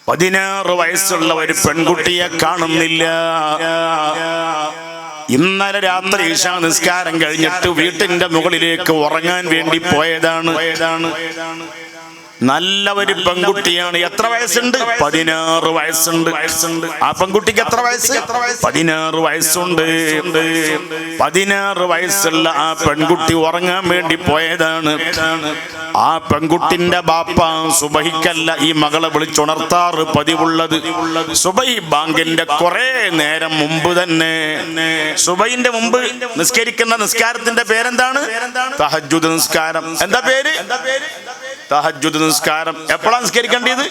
16 വയസ്സുള്ള ഒരു പെൺകുട്ടിയെ കാണുന്നില്ല. ഇന്നലെ രാത്രി ഇശാ നിസ്കാരം കഴിഞ്ഞിട്ട് വീട്ടിന്റെ മുകളിലേക്ക് ഉറങ്ങാൻ വേണ്ടി പോയതാണ്. നല്ല ഒരു പെൺകുട്ടിയാണ്. എത്ര വയസ്സുണ്ട്? 16 വയസ്സുണ്ട്. ആ പെൺകുട്ടിക്ക് എത്ര വയസ്സ്? 16 വയസ്സുണ്ട്. 16 വയസ്സുള്ള ആ പെൺകുട്ടി ഉറങ്ങാൻ വേണ്ടി പോയതാണ്. ആ പെൺകുട്ടിന്റെ ബാപ്പ സുബഹിക്കല്ല ഈ മകളെ വിളിച്ചുണർത്താറ് പതിവുള്ളത്. സുബഹി ബാങ്കിന്റെ കുറെ നേരം മുമ്പ് തന്നെ, സുബഹിന്റെ മുമ്പ് നിസ്കരിക്കുന്ന നിസ്കാരത്തിന്റെ പേരെന്താണ്? തഹജ്ജുദ് നിസ്കാരം. എന്താ പേര്? തഹജ്ജുദ് നിസ്കാരം. എപ്പോഴാണ് നിസ്കരിക്കേണ്ടത്?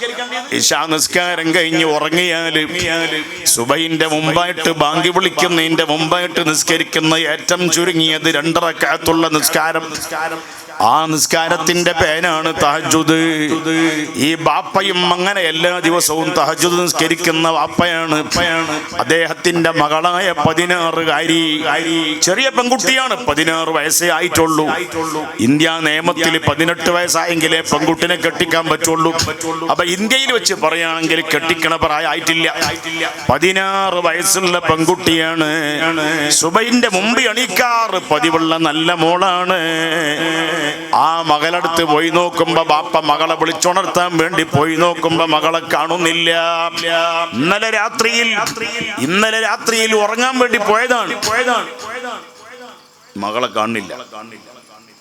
ഇശാ നിസ്കാരം കഴിഞ്ഞ് ഉറങ്ങിയാല് സുബഹിന്റെ മുമ്പായിട്ട്, ബാങ്കി വിളിക്കുന്നതിന്റെ മുമ്പായിട്ട് നിസ്കരിക്കുന്ന ഏറ്റവും ചുരുങ്ങിയത് 2 റക്അത്തുള്ള നിസ്കാരം. ആ നിസ്കാരത്തിന്റെ പേരാണ് തഹജ്ജുദ്. ഈ ബാപ്പയും അങ്ങനെ എല്ലാ ദിവസവും തഹജ്ജുദ് നിസ്കരിക്കുന്ന ബാപ്പയാണ്. അദ്ദേഹത്തിന്റെ മകളായ 16-കാരി ചെറിയ പെൺകുട്ടിയാണ്. 16 വയസ്സേ ആയിട്ടുള്ളൂ. ഇന്ത്യ നിയമത്തിൽ 18 വയസ്സായെങ്കിലേ പെൺകുട്ടിനെ കെട്ടിക്കാൻ പറ്റുള്ളൂ. അപ്പൊ ഇന്ത്യയിൽ വെച്ച് പറയുകയാണെങ്കിൽ കെട്ടിക്കണ പ്രായമായിട്ടില്ല. 16 വയസ്സുള്ള പെൺകുട്ടിയാണ്. സുബഹിന്റെ മുമ്പ് എണീക്കാറ് പതിവുള്ള നല്ല മോളാണ്. ആ മകളടുത്ത് പോയി നോക്കുമ്പോ ബാപ്പ മകളെ വിളിച്ചുണർത്താൻ വേണ്ടി പോയി നോക്കുമ്പോ മകളെ കാണുന്നില്ല. ഇന്നലെ രാത്രിയിൽ ഉറങ്ങാൻ വേണ്ടി പോയതാണ്. മകളെ കാണുന്നില്ല.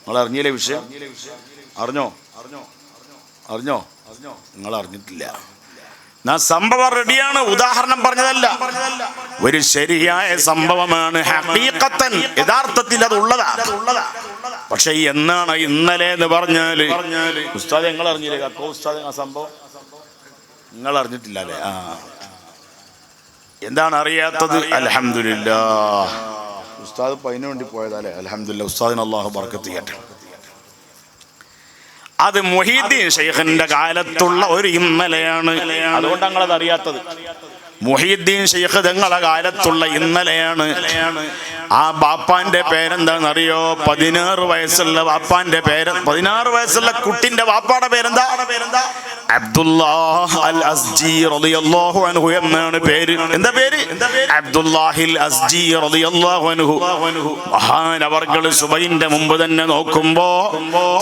നിങ്ങൾ അറിഞ്ഞില്ലേ വിഷയം? അറിഞ്ഞോ? നിങ്ങൾ അറിഞ്ഞിട്ടില്ല. സംഭവം റെഡിയാണ്. ഉദാഹരണം പറഞ്ഞതല്ല, ഒരു ശരിയായ സംഭവമാണ്. ഹഖീഖത്തൻ, യഥാർത്ഥത്തിൽ അത് ഉള്ളതാ. പക്ഷെ എന്നാണ് ഇന്നലെ എന്ന് പറഞ്ഞാല്, ഉസ്താദ് നിങ്ങൾ അറിഞ്ഞില്ലേ? അപ്പോ ഉസ്താദ് ആ സംഭവം നിങ്ങൾ അറിഞ്ഞിട്ടില്ല അല്ലേ? എന്താണ് അറിയാത്തത്? അൽഹംദുലില്ലാഹ്, ഉസ്താദ് അതിനു വേണ്ടി പോയതല്ലേ? അൽഹംദുലില്ലാഹ്, ഉസ്താദിന് അല്ലാഹു ബർക്കത്ത് ചെയ്യട്ടെ. അത് മുഹീദ്ദീൻ ശൈഖിന്റെ കാലത്തുള്ള ഒരു ഇന്നലെയാണ്. അതുകൊണ്ട് ഞങ്ങളത് അറിയാത്തത്. മുഹീദ്ദീൻ ശൈഖ് തങ്ങളുടെ കാലത്തുള്ള ഇന്നലെയാണ്. ആ ബാപ്പാന്റെ പേരെന്താണെന്നറിയോ? 16 വയസ്സുള്ള ബാപ്പാന്റെ പേര്, 16 വയസ്സുള്ള കുട്ടിന്റെ ബാപ്പാടെ പേരെന്താ? അബ്ദുല്ലാഹ് അൽ അസ്ജി റളിയല്ലാഹു അൻഹു എന്നാണ് പേര്. എന്താ പേര്? അബ്ദുല്ലാഹിൽ അസ്ജി റളിയല്ലാഹു അൻഹു. മഹാനവർകൾ സുബഹിന്റെ മുമ്പ് തന്നെ നോക്കുമ്പോ,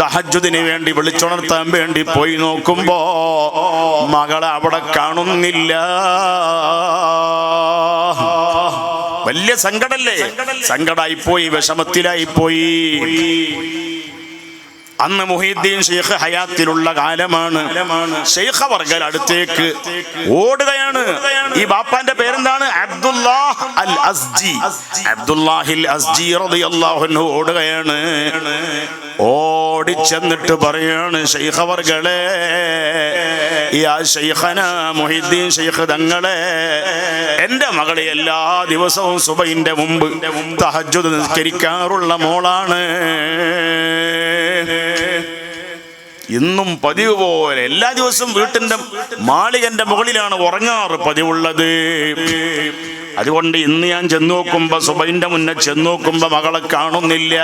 തഹജ്ജുദിന് വേണ്ടി വിളിച്ചുണർത്താൻ വേണ്ടി പോയി നോക്കുമ്പോ മകളെ അവിടെ കാണുന്നില്ല. വലിയ സങ്കടല്ലേ? സങ്കടായിപ്പോയി, വിഷമത്തിലായിപ്പോയി. അന്ന് മുഹീദ്ദീൻ ശൈഖ് ഹയാത്തിലുള്ള കാലമാണ്. ശൈഖ് വർഗൽ അടുത്തേക്ക് ഓടുകയാണ്. ഈ ബാപ്പാന്റെ പേരെന്താണ്? അബ്ദുല്ലാഹ് അൽ അസ്ജി. അബ്ദുല്ലാഹിൽ അസ്ജി റളിയല്ലാഹു അൻഹു ഓടുകയാണ്. ഓടിച്ചെന്നിട്ട് പറയാണ്, ശൈഖ് വർഗളെ, യാ ശൈഖനാ മുഹീദ്ദീൻ ശൈഖ് തങ്ങളെ, എന്റെ മകളെ എല്ലാ ദിവസവും സുബഹിന്റെ മുമ്പ് തഹജ്ജുദ് നിസ്കരിക്കാറുള്ള മോളാണ്. ഇന്നും പതിവ് പോലെ എല്ലാ ദിവസവും വീട്ടിന്റെ മാളികന്റെ മുകളിലാണ് ഉറങ്ങാറ് പതിവുള്ളത്. അതുകൊണ്ട് ഇന്ന് ഞാൻ ചെന്ന് നോക്കുമ്പോ, സുബഹിന്റെ മുന്നേ ചെന്ന് നോക്കുമ്പോ മകളെ കാണുന്നില്ല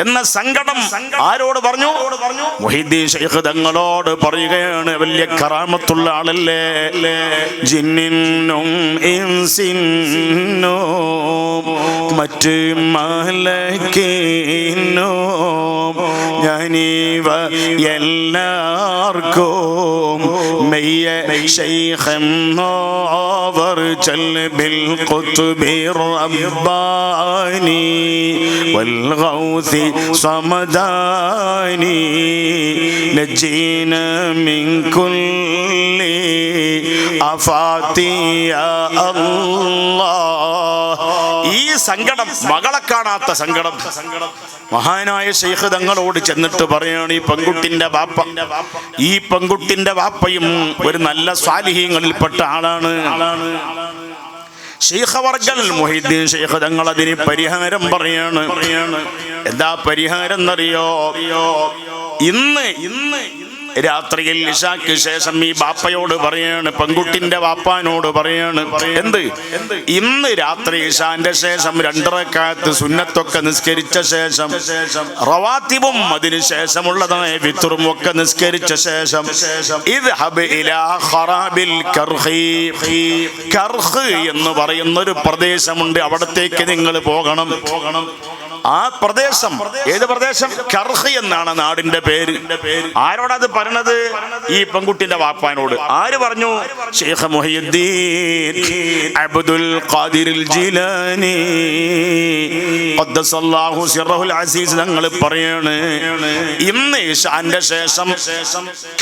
എന്ന സങ്കടം ആരോട് പറഞ്ഞു? മുഹീദ്ദീൻ ശൈഖ് തങ്ങളോട് പറയുകയാണ്. വലിയ കറാമത്തുള്ള ആളല്ലേ? ജിന്നിനും ഇൻസിനും മറ്റ് മലക്കിനും ഞാനീവ എല്ലാവർക്കും മെയ്യ ശൈഖെന്നോവർ ചൽബിൽ ഖുത്ബി റബ്ബാനി വൽ ഗൗസി സമദാനി നജീന മിൻ കുല്ലി അഫാതി യാ അല്ലാഹ്. ഈ സങ്കടം, മകളെ കാണാത്ത സങ്കടം, മഹാനായ ശൈഖ് തങ്ങളോട് ചെന്നിട്ട് പറയാണ്, ഈ പെൺകുട്ടിന്റെ ബാപ്പയും ഒരു നല്ല സ്വാലിഹീങ്ങളിൽപ്പെട്ട ആളാണ്. ശൈഖ് വർഗൽ മുഹീദ്ദീൻ ശൈഖ് തങ്ങൾ അതിന് പരിഹാരം പറയാണ്. എന്താ പരിഹാരം എന്നറിയോ? ഇന്ന് രാത്രിയിൽ ഇശാക്ക് ശേഷം ഈ ബാപ്പയോട് പറയാണ്, പെൺകുട്ടിന്റെ ബാപ്പാനോട് പറയാണ്, എന്ത് ഇന്ന് രാത്രി ഇശാന്റെ ശേഷം 2 റക്അത്ത് സുന്നത്തൊക്കെ നിസ്കരിച്ച ശേഷം റവാത്തിബും അതിനു ശേഷമുള്ളതായ വിത്റും ഒക്കെ നിസ്കരിച്ച ശേഷം ഇദ്ഹബ് ഇലാ ഖറാബിൽ കർഹി, കർഹ് എന്ന് പറയുന്ന ഒരു പ്രദേശമുണ്ട്, അവിടത്തേക്ക് നിങ്ങൾ പോകണം. ആ പ്രദേശം, ഏത് പ്രദേശം? കർഹ് എന്നാണ് നാടിന്റെ പേര്. ആരോടത് പറഞ്ഞത്? ഈ പെൺകുട്ടിന്റെ വാപ്പാനോട്. ആര് പറഞ്ഞു? ശൈഖ് മുഹിയുദ്ദീൻ അബ്ദുൽ ഖാദിറുൽ ജീലാനി ഖദ്ദസല്ലാഹു സിർറഹുൽ അസീസ് തങ്ങൾ പറയാണ്, ഇന്ന് ഇശാന്റെ ശേഷം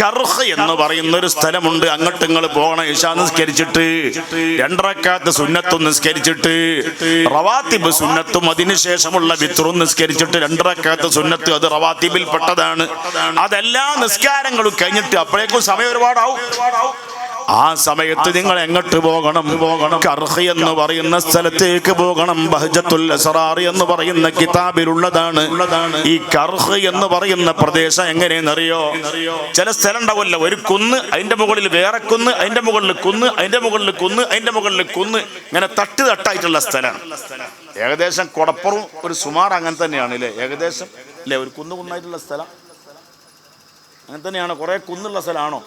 കർഹ് എന്ന് പറയുന്ന ഒരു സ്ഥലമുണ്ട്, അങ്ങോട്ട് നിങ്ങൾ പോകണം. ഇശാ നിസ്കരിച്ചിട്ട് 2 റക്അത്ത് സുന്നത്തും നിസ്കരിച്ചിട്ട് റവാത്തിബ് സുന്നത്തും അതിനുശേഷമുള്ള വിത്റും നിസ്കരിച്ചിട്ട് 2 റക്അത്ത് സുന്നത്ത്, അത് റവാത്തിബിൽ പെട്ടതാണ്. അതെല്ലാ നിസ്കാരങ്ങളും കഴിഞ്ഞിട്ട് അപ്പോഴേക്കും സമയം ഒരുപാടാവും. ആ സമയത്ത് നിങ്ങൾ എങ്ങോട്ട് പോകണം? കർഹ് എന്ന് പറയുന്ന സ്ഥലത്തേക്ക് പോകണം. ബഹ്ജത്തുൽ അസ്റാർ എന്ന് പറയുന്ന കിതാബിലുള്ളതാണ്. ഈ കർഹ് എന്ന് പറയുന്ന പ്രദേശം എങ്ങനെയെന്നറിയോ? ചില സ്ഥലം ഉണ്ടാവില്ല, ഒരു കുന്ന്, അതിന്റെ മുകളിൽ വേറെ കുന്ന്, അതിന്റെ മുകളിൽ കുന്ന്, അതിന്റെ മുകളിൽ കുന്ന്, അതിന്റെ മുകളിൽ കുന്ന്, ഇങ്ങനെ തട്ടായിട്ടുള്ള സ്ഥലമാണ്. ഏകദേശം കൊടപ്പുറം ഒരു സുമാർ അങ്ങനെ തന്നെയാണ് അല്ലേ? ഏകദേശം അല്ലേ? ഒരു കുന്നായിട്ടുള്ള സ്ഥലം അങ്ങനെ തന്നെയാണ്. കുറെ കുന്നുള്ള സ്ഥലമാണോ?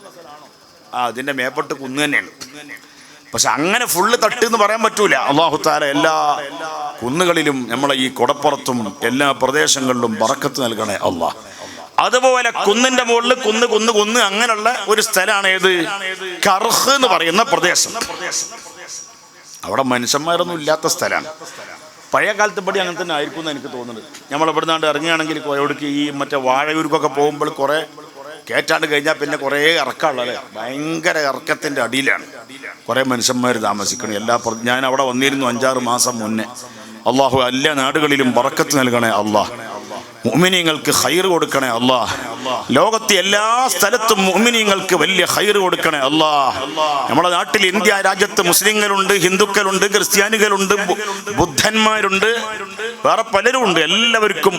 അതിന്റെ മേപ്പെട്ട് കുന്ന് തന്നെയാണ്. പക്ഷെ അങ്ങനെ ഫുള്ള് തട്ട് എന്ന് പറയാൻ പറ്റൂല. അല്ലാഹു തആല എല്ലാ കുന്നുകളിലും നമ്മളെ ഈ കൊടപ്പുറത്തും എല്ലാ പ്രദേശങ്ങളിലും ബറക്കത്ത് നൽകണേ അല്ലാഹ്. അതുപോലെ കുന്നിന്റെ മുകളിൽ കുന്ന് കുന്ന് കുന്ന് അങ്ങനെയുള്ള ഒരു സ്ഥലമാണ് ഏത്? കർഹ് എന്ന് പറയുന്ന പ്രദേശം. അവിടെ മനുഷ്യന്മാരൊന്നും ഇല്ലാത്ത സ്ഥലമാണ്. പഴയ കാലത്ത് പടി അങ്ങനെ തന്നെ ആയിരിക്കും എന്ന് എനിക്ക് തോന്നുന്നത്. നമ്മൾ ഇവിടുന്നാണ്ട് ഇറങ്ങുകയാണെങ്കിൽ കോയോടുക്ക് ഈ മറ്റേ വാഴയൂർക്കൊക്കെ പോകുമ്പോൾ കുറേ കയറ്റാണ്ട് കഴിഞ്ഞാൽ പിന്നെ കുറേ ഇറക്കമുള്ളല്ലേ, ഭയങ്കര ഇറക്കത്തിൻ്റെ അടിയിലാണ് കുറേ മനുഷ്യന്മാർ താമസിക്കണം. ഞാൻ അവിടെ വന്നിരുന്നു 5-6 മാസം മുന്നേ. അള്ളാഹു എല്ലാ നാടുകളിലും ബറക്കത്ത് നൽകണേ അള്ളാഹ്. മുഅ്മിനീങ്ങൾക്ക് ഖൈർ കൊടുക്കണേ അല്ലാഹ്. ലോകത്തെ എല്ലാ സ്ഥലത്തും മുഅ്മിനീങ്ങൾക്ക് വലിയ ഖൈർ കൊടുക്കണേ അല്ലാഹ്. നമ്മുടെ നാട്ടിൽ ഇന്ത്യ രാജ്യത്ത് മുസ്ലിങ്ങളുണ്ട്, ഹിന്ദുക്കളുണ്ട്, ക്രിസ്ത്യാനികളുണ്ട്, ബുദ്ധന്മാരുണ്ട്, വേറെ പലരും ഉണ്ട്. എല്ലാവർക്കും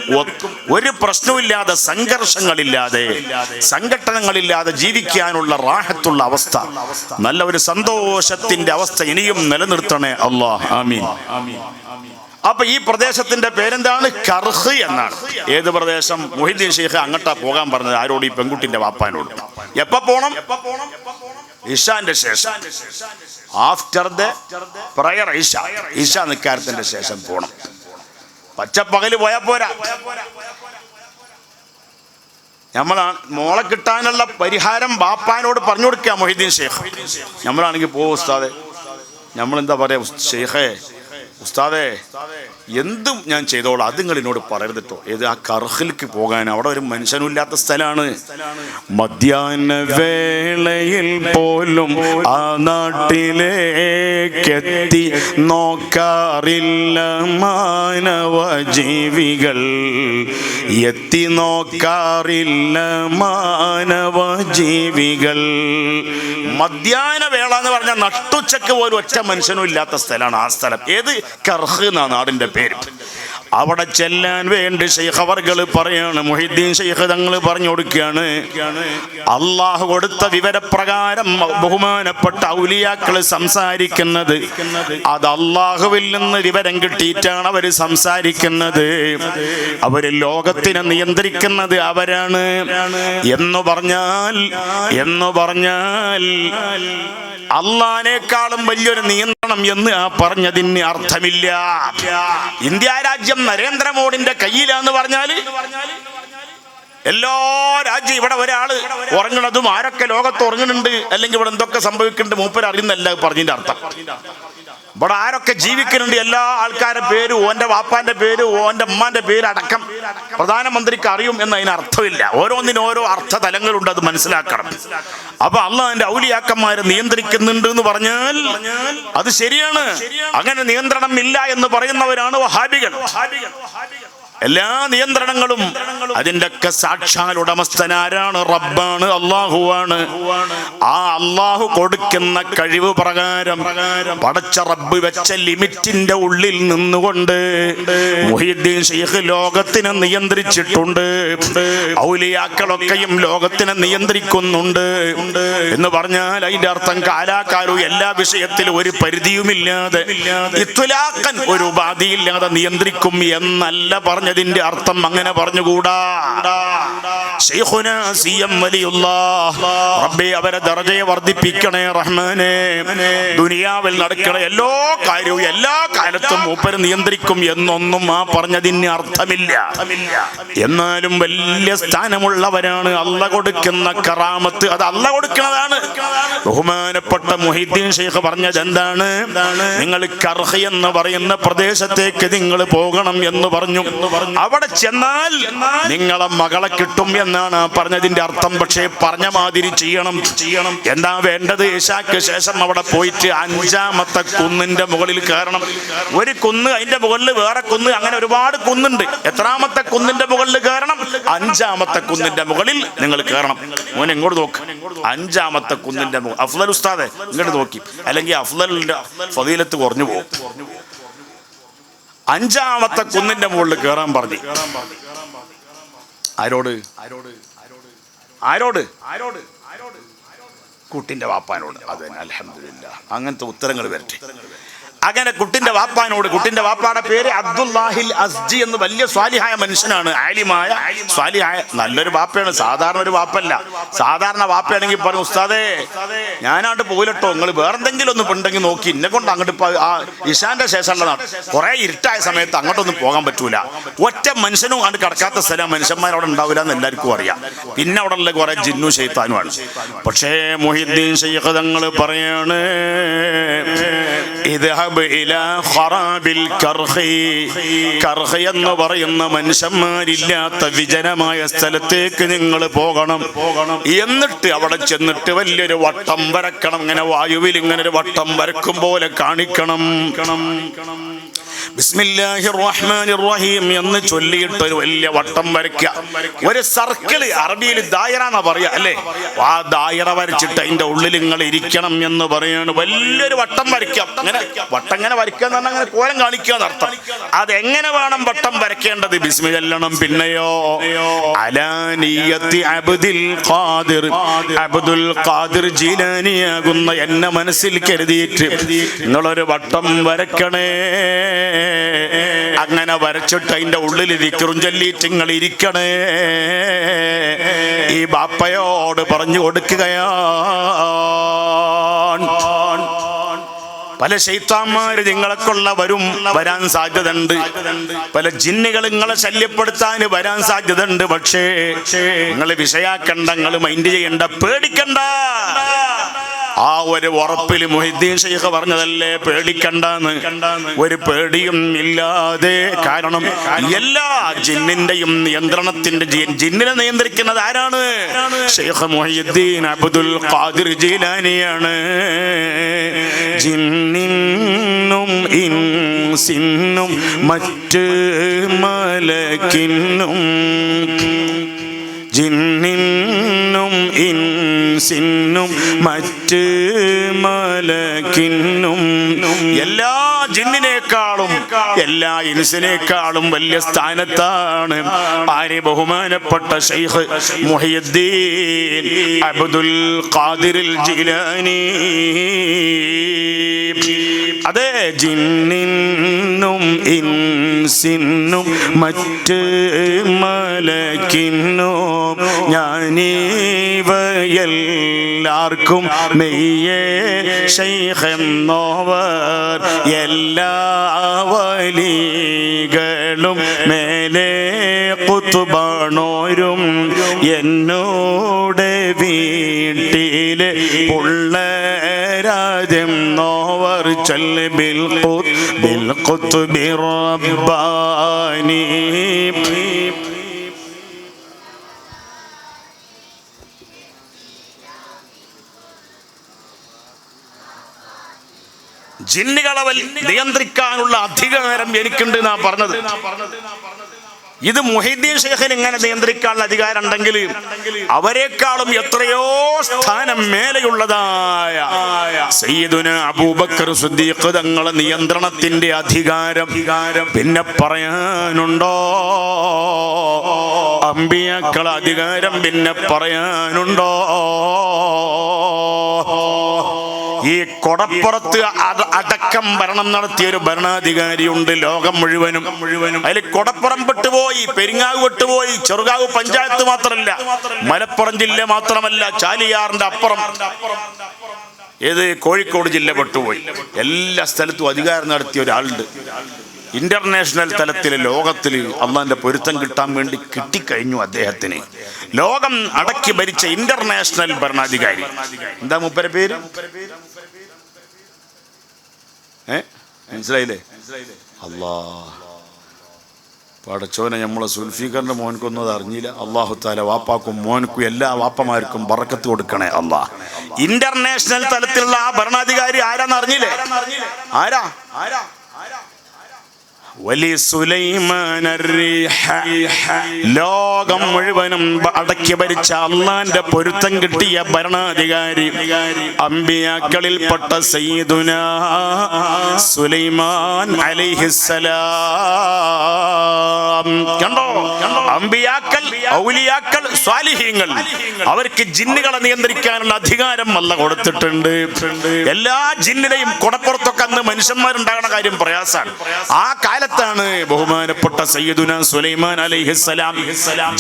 ഒരു പ്രശ്നവുമില്ലാതെ, സംഘർഷങ്ങളില്ലാതെ, സംഘട്ടനങ്ങളില്ലാതെ ജീവിക്കാനുള്ള റാഹത്തുള്ള അവസ്ഥ, നല്ല ഒരു സന്തോഷത്തിന്റെ അവസ്ഥ ഇനിയും നിലനിർത്തണേ അല്ലാഹ്. ആമീൻ. അപ്പൊ ഈ പ്രദേശത്തിന്റെ പേരെന്താണ്? കർഹ് എന്നാണ്. ഏത് പ്രദേശം? മുഹീദ്ദീൻ ശൈഖ് അങ്ങോട്ടാ പോകാൻ പറഞ്ഞത്. ആരോട്? ഈ പെൺകുട്ടിന്റെ വാപ്പാനോട്. എപ്പോ പോണം? ഇശാന്റെ ശേഷം, ആഫ്റ്റർ ദ പ്രയർ ഇശ, ഇശ നിസ്കാരത്തിന്റെ ശേഷം പോണം. പച്ചപ്പകല് പോയാ പോരാ. നമ്മളാണ് മോളെ കിട്ടാനുള്ള പരിഹാരം ബാപ്പാനോട് പറഞ്ഞു കൊടുക്കുക മുഹീദ്ദീൻ ശൈഖ്. നമ്മളാണെങ്കിൽ പോ ഉസ്താദെ, നമ്മളെന്താ പറയാ, ശൈഖേ ഉസ്താദേ എന്തും ഞാൻ ചെയ്തോളാം, അത് നിങ്ങൾ എന്നോട് പറയരുതട്ടോ. ഏത്? ആ കർഹിലേക്ക് പോകാൻ. അവിടെ ഒരു മനുഷ്യനില്ലാത്ത സ്ഥലമാണ്. മധ്യാഹ്ന വേളയിൽ പോലും ആ നാട്ടിലേക്കെത്തി നോക്കാറില്ല മാനവ ജീവികൾ, എത്തി നോക്കാറില്ല മാനവ ജീവികൾ. മധ്യാഹ്ന വേള എന്ന് പറഞ്ഞാൽ നട്ടുച്ചക്ക് പോലും ഒറ്റ മനുഷ്യനും ഇല്ലാത്ത സ്ഥലമാണ് ആ സ്ഥലം. ഏത്? കർഹ് എന്ന നാടിന്റെ പേര്. അവിടെ ചെല്ലാൻ വേണ്ടി ശൈഖ് അവർകൾ പറയാണ്, മുഹീദ്ദീൻ ശൈഖ് തങ്ങൾ പറഞ്ഞു കൊടുക്കുകയാണ്, അള്ളാഹു കൊടുത്ത വിവരപ്രകാരം ബഹുമാനപ്പെട്ട ഔലിയാക്കൾ സംസാരിക്കുന്നത് അത് അള്ളാഹുവിൽ നിന്ന് വിവരം കിട്ടിയിട്ടാണ് അവർ സംസാരിക്കുന്നത്. അവര് ലോകത്തിനെ നിയന്ത്രിക്കുന്നത് അവരാണ് എന്ന് പറഞ്ഞാൽ അള്ളാഹിനേക്കാളും വലിയൊരു നിയന്ത്രണം എന്ന് ആ പറഞ്ഞതിന് അർത്ഥമില്ല. ഇന്ത്യ രാജ്യം നരേന്ദ്രമോദിന്റെ കയ്യിലാന്ന് പറഞ്ഞാല് എല്ലാ രാജ്യം, ഇവിടെ ഒരാള് ഉറങ്ങണതും ആരൊക്കെ ലോകത്ത് ഉറങ്ങുന്നുണ്ട്, അല്ലെങ്കിൽ ഇവിടെ എന്തൊക്കെ സംഭവിക്കുന്നുണ്ട് മൂപ്പര് അറിയുന്നല്ല പറഞ്ഞതിന്റെ അർത്ഥം. ഇവിടെ ആരൊക്കെ ജീവിക്കുന്നുണ്ട്, എല്ലാ ആൾക്കാരുടെ പേര്, ഓന്റെ വാപ്പാന്റെ പേര്, ഓന്റെ ഉമ്മാന്റെ പേര് അടക്കം പ്രധാനമന്ത്രിക്ക് അറിയും എന്നതിന് അർത്ഥമില്ല. ഓരോന്നിനും ഓരോ അർത്ഥതലങ്ങളുണ്ട്, അത് മനസ്സിലാക്കണം. അപ്പൊ അള്ളാഹുവിന്റെ ഔലിയാക്കന്മാരെ നിയന്ത്രിക്കുന്നുണ്ട് എന്ന് പറഞ്ഞാൽ അത് ശരിയാണ്. അങ്ങനെ നിയന്ത്രണം ഇല്ല എന്ന് പറയുന്നവരാണ് വഹാബികൾ. എല്ലാ നിയന്ത്രണങ്ങളും അതിൻ്റെ ഒക്കെ സാക്ഷാൽ ഉടമസ്ഥനാരാണ്? റബ്ബാണ്, അള്ളാഹുവാണ്. ആ അള്ളാഹു കൊടുക്കുന്ന കഴിവ് പ്രകാരം പടച്ച റബ്ബ് വെച്ച ലിമിറ്റിന്റെ ഉള്ളിൽ നിന്നുകൊണ്ട് മുഹീദ്ദീൻ ശൈഖ് ലോകത്തിനെ നിയന്ത്രിച്ചിട്ടുണ്ട്. ഔലിയാക്കളൊക്കെയും ലോകത്തിനെ നിയന്ത്രിക്കുന്നുണ്ട് എന്ന് പറഞ്ഞാൽ അതിന്റെ അർത്ഥം കാലാകാലവും എല്ലാ വിഷയത്തിലും ഒരു പരിധിയുമില്ലാതെ ഇത്ലാഖൻ ഒരു ഉപാധിയില്ലാതെ നിയന്ത്രിക്കും എന്നല്ല പറഞ്ഞതിന്റെ അർത്ഥം. അങ്ങനെ പറഞ്ഞുകൂടാ. ശൈഖുനാ സിയം വലിയുല്ലാഹ് റബ്ബേ അവരെ ദർജയെ വർദ്ധിപ്പിക്കണേ റഹ്മാനേ. ദുനിയാവിൽ നടക്കണ എല്ലാ കാര്യവും എല്ലാ കാലത്തും മൂപ്പര് നിയന്ത്രിക്കും എന്നൊന്നും ആ പറഞ്ഞതിന് അർത്ഥമില്ല. എന്നാലും വലിയ സ്ഥാനമുള്ളവരാണ്. അള്ള കൊടുക്കുന്ന കറാമത്ത് അത് അള്ള കൊടുക്കുന്നതാണ്. ബഹുമാനപ്പെട്ട മുഹീദ്ദീൻ ശൈഖ് പറഞ്ഞത് എന്താണ്? നിങ്ങൾ കർഹ എന്ന് പറയുന്ന പ്രദേശത്തേക്ക് നിങ്ങൾ പോകണം എന്ന് പറഞ്ഞു. അവിടെ ചെന്നാൽ നിങ്ങളെ മകളെ കിട്ടും എന്നാണ് പറഞ്ഞതിന്റെ അർത്ഥം. പക്ഷേ പറഞ്ഞ മാതിരി ചെയ്യണം. എന്താ വേണ്ടത്? ഇശാക്ക് ശേഷം അവിടെ പോയിട്ട് 5ാമത്തെ കുന്നിന്റെ മുകളിൽ കയറണം. ഒരു കുന്ന്, അതിന്റെ മുകളിൽ വേറെ കുന്ന്, അങ്ങനെ ഒരുപാട് കുന്നുണ്ട്. എത്രാമത്തെ കുന്നിന്റെ മുകളിൽ കയറണം? 5ാമത്തെ കുന്നിന്റെ മുകളിൽ നിങ്ങൾ കയറണം. മോനെ ഇങ്ങോട്ട് നോക്ക്. 5ാമത്തെ കുന്നിന്റെ മുകളിൽ. അഫ്ളൽ ഉസ്താദെ ഇങ്ങോട്ട് നോക്കി, അല്ലെങ്കിൽ അഫ്ളലിന്റെ ഫളീലത്ത് കുറഞ്ഞു പോകും. 5ാമത്തെ കുന്നിന്റെ മുകളിൽ കയറാൻ പറഞ്ഞു. ആരോട്? കുട്ടിന്റെ വാപ്പാനോട്. അത് തന്നെ, അൽഹംദുലില്ലാഹ്. അങ്ങനത്തെ ഉത്തരങ്ങൾ വരട്ടെ. അങ്ങനെ കുട്ടിന്റെ വാപ്പാനോട്. കുട്ടിന്റെ വാപ്പാടെ പേര് അബ്ദുല്ലാഹിൽ അസ്ജി എന്ന് വലിയ സ്വാലിഹായ മനുഷ്യനാണ്. ആലിമായ സ്വാലിഹായ നല്ലൊരു വാപ്പയാണ്. സാധാരണ ഒരു വാപ്പല്ല. സാധാരണ വാപ്പയാണെങ്കിൽ പറയും, ഉസ്താദേ ഞാനാണ്ട് പോയിട്ടോ, നിങ്ങൾ വേറെന്തെങ്കിലും ഒന്നും ഉണ്ടെങ്കിൽ നോക്കി, എന്നെ കൊണ്ട് അങ്ങോട്ട് ആ ഇശാന്റെ ശേഷമുള്ള കുറെ ഇരുട്ടായ സമയത്ത് അങ്ങോട്ടൊന്നും പോകാൻ പറ്റൂല. ഒറ്റ മനുഷ്യനും അങ്ങോട്ട് കിടക്കാത്ത സ്ഥലം മനുഷ്യന്മാരവിടെ ഉണ്ടാവില്ല എന്ന് എല്ലാവർക്കും അറിയാം. പിന്നെ അവിടെ ഉള്ള കുറെ ജിന്നു ശൈത്താനുമാണ്. പക്ഷേ മുഹീദ്ദീൻ ശൈഖ് തങ്ങൾ പറയാണ്, കർഹ എന്ന് പറയുന്ന മനുഷ്യന്മാരില്ലാത്ത വിജനമായ സ്ഥലത്തേക്ക് നിങ്ങൾ പോകണം. എന്നിട്ട് അവിടെ ചെന്നിട്ട് വലിയൊരു വട്ടം വരക്കണം. ഇങ്ങനെ വായുവിൽ ഇങ്ങനെ ഒരു വട്ടം വരക്കും പോലെ കാണിക്കണം. ബിസ്മില്ലാഹിർ റഹ്മാനിർ റഹീം എന്ന് ചൊല്ലിയിട്ട് ഒരു വലിയ വട്ടം വരയ്ക്കുക. ഒരു സർക്കിൾ, അറബിയിൽ ദായറ എന്നാ പറയാ അല്ലേ? ആ ദായറ വരച്ചിട്ട് അതിന്റെ ഉള്ളിൽ നിങ്ങൾ ഇരിക്കണം എന്ന് പറയാണ്. വലിയൊരു വട്ടം വരയ്ക്കാം. അങ്ങനെ വട്ടം ഇങ്ങനെ വരയ്ക്കുക എന്ന് പറഞ്ഞാൽ അങ്ങനെ കോലം കാണിക്കുക എന്നർത്ഥം. അതെങ്ങനെ വേണം വട്ടം വരയ്ക്കേണ്ടത്? ബിസ്മി ചൊല്ലണം. പിന്നെയോ അലാനിയത്തി അബ്ദുൽ ഖാദിർ, അബ്ദുൽ ഖാദിർ ജീലാനിയാകുന്ന എന്നെ മനസ്സിൽ കരുതിയിട്ട് നിങ്ങളൊരു വട്ടം വരക്കണേ. അങ്ങനെ വരച്ചിട്ട് അതിന്റെ ഉള്ളിൽ ദിക്റും ചൊല്ലിയിട്ട് നിങ്ങൾ ഇരിക്കണേ. ഈ ബാപ്പയോട് പറഞ്ഞു കൊടുക്കുകയാണ്. പല ശൈത്താന്മാര് നിങ്ങളെക്കൊള്ള വരാൻ സാധ്യതയുണ്ട്. പല ജിന്നുകൾ നിങ്ങളെ ശല്യപ്പെടുത്താൻ വരാൻ സാധ്യതയുണ്ട്. പക്ഷേ നിങ്ങൾ വിഷയാക്കണ്ട, നിങ്ങൾ മൈൻഡ് ചെയ്യണ്ട, പേടിക്കണ്ട. ആ ഒരു ഉറപ്പിൽ മുഹീദ്ദീൻ ശൈഖ് പറഞ്ഞതല്ലേ പേടിക്കണ്ടെന്ന്. ഒരു പേടിയും ഇല്ലാതെ. കാരണം എല്ലാ ജിന്നിന്റെയും നിയന്ത്രണത്തിന്റെ ജിന്നിനെ നിയന്ത്രിക്കുന്നത് ആരാണ്? ശൈഖ് മുഹീദ്ദീൻ അബ്ദുൽ ഖാദിർ ജീലാനിയാണ്. ജിന്നിനും ഇൻസിനും മറ്റ് മലക്കിനും, ജിന്നിനും ഇൻസിനും മറ്റ് മലക്കിനും, എല്ലാ ജിന്നിനേക്കാളും എല്ലാ ഇൻസിനേക്കാളും വലിയ സ്ഥാനത്താണ് ആരെ? ബഹുമാനപ്പെട്ട ശൈഖ് മുഹീദ്ദീൻ അബ്ദുൽ ഖാദിർ ജീലാനി. അതെ, ജിന്നിനും ഇൻസിനും മറ്റ് മലക്കിനും ഞാനീവയെല്ലാവർക്കും മെയ്യേ ശൈഖെന്നോവർ എല്ലാ വലികളും മേലെ ഖുത്ബാണോരും എന്നോട് വീട്ടിലെ ഉള്ളരാജം നോവർ ചൊല്ല് ബിൽ ഖുത്ബി റബ്ബാനി. ജിന്നുകളെ നിയന്ത്രിക്കാനുള്ള അധികാരം എനിക്കുണ്ട് എന്നാ പറഞ്ഞത്. ഇത് മുഹീദ്ദീൻ ശൈഖിന് ഇങ്ങനെ നിയന്ത്രിക്കാനുള്ള അധികാരം ഉണ്ടെങ്കിൽ അവരെക്കാളും എത്രയോ സ്ഥാനം മേലെയുള്ളതായ സയ്യിദുനാ അബൂബക്കർ സിദ്ദീഖ് തങ്ങളുടെ നിയന്ത്രണത്തിന്റെ അധികാരം പിന്നെ പറയാനുണ്ടോ? അമ്പിയാക്കളെ അധികാരം പിന്നെ പറയാനുണ്ടോ? ഈ കൊടപ്പുറത്ത് അടക്കം ഭരണം നടത്തിയ ഒരു ഭരണാധികാരിയുണ്ട് ലോകം മുഴുവനും. അതിൽ കൊടപ്പുറം വിട്ടുപോയി, പെരിങ്ങാവ് വിട്ടുപോയി, ചെറുകാവ് പഞ്ചായത്ത് മാത്രമല്ല, മലപ്പുറം ജില്ല മാത്രമല്ല, ചാലിയാറിന്റെ അപ്പുറം ഏത് കോഴിക്കോട് ജില്ല വിട്ടുപോയി. എല്ലാ സ്ഥലത്തും അധികാരം നടത്തിയ ഒരാളുണ്ട്. ഇന്റർനാഷണൽ തലത്തിൽ ലോകത്തിൽ അള്ളാന്റെ പൊരുത്തം കിട്ടാൻ വേണ്ടി കിട്ടിക്കഴിഞ്ഞു അദ്ദേഹത്തിന്. ലോകം അടക്കി ഭരിച്ച ഇന്റർനാഷണൽ ഭരണാധികാരി. എന്താ മൂപ്പരെ പേര്? മനസ്സിലായില്ലേ? അല്ലാ പടച്ചോനെ, നമ്മളെ സുൽഫീഖറിന്റെ മോനക്കൊന്നും അത് അറിഞ്ഞില്ല. അള്ളാഹു താല വാപ്പാക്കും മോനക്കും എല്ലാ വാപ്പമാർക്കും ബറക്കത്ത് കൊടുക്കണേ അല്ലാ. ഇന്റർനാഷണൽ തലത്തിലുള്ള ആ ഭരണാധികാരി ആരാന്ന് അറിഞ്ഞില്ലേ? ആരാ? വലി സുലൈമാൻ ലോകം മുഴുവനും അടക്കി ഭരിച്ച അള്ളാന്റെ പൊരുത്തം കിട്ടിയ ഭരണാധികാരി, അമ്പിയാക്കളിൽപ്പെട്ട സയ്യിദുനാ സുലൈമാൻ അലൈഹിസ്സലാം. കണ്ടോ? അമ്പിയാക്കൾ, ഔലിയാക്കൾ, സ്വാലിഹീങ്ങൾ, അവർക്ക് ജിന്നുകളെ നിയന്ത്രിക്കാനുള്ള അധികാരം അല്ലാഹ് കൊടുത്തിട്ടുണ്ട്. എല്ലാ ജിന്നിനെയും കൊടപ്പുറത്തൊക്കെ അന്ന് മനുഷ്യന്മാരുണ്ടാകുന്ന കാര്യം പ്രയാസാണ്. ആ കാലത്താണ് ബഹുമാനപ്പെട്ട സയ്യിദുനാ സുലൈമാൻ അലൈഹിസ്സലാം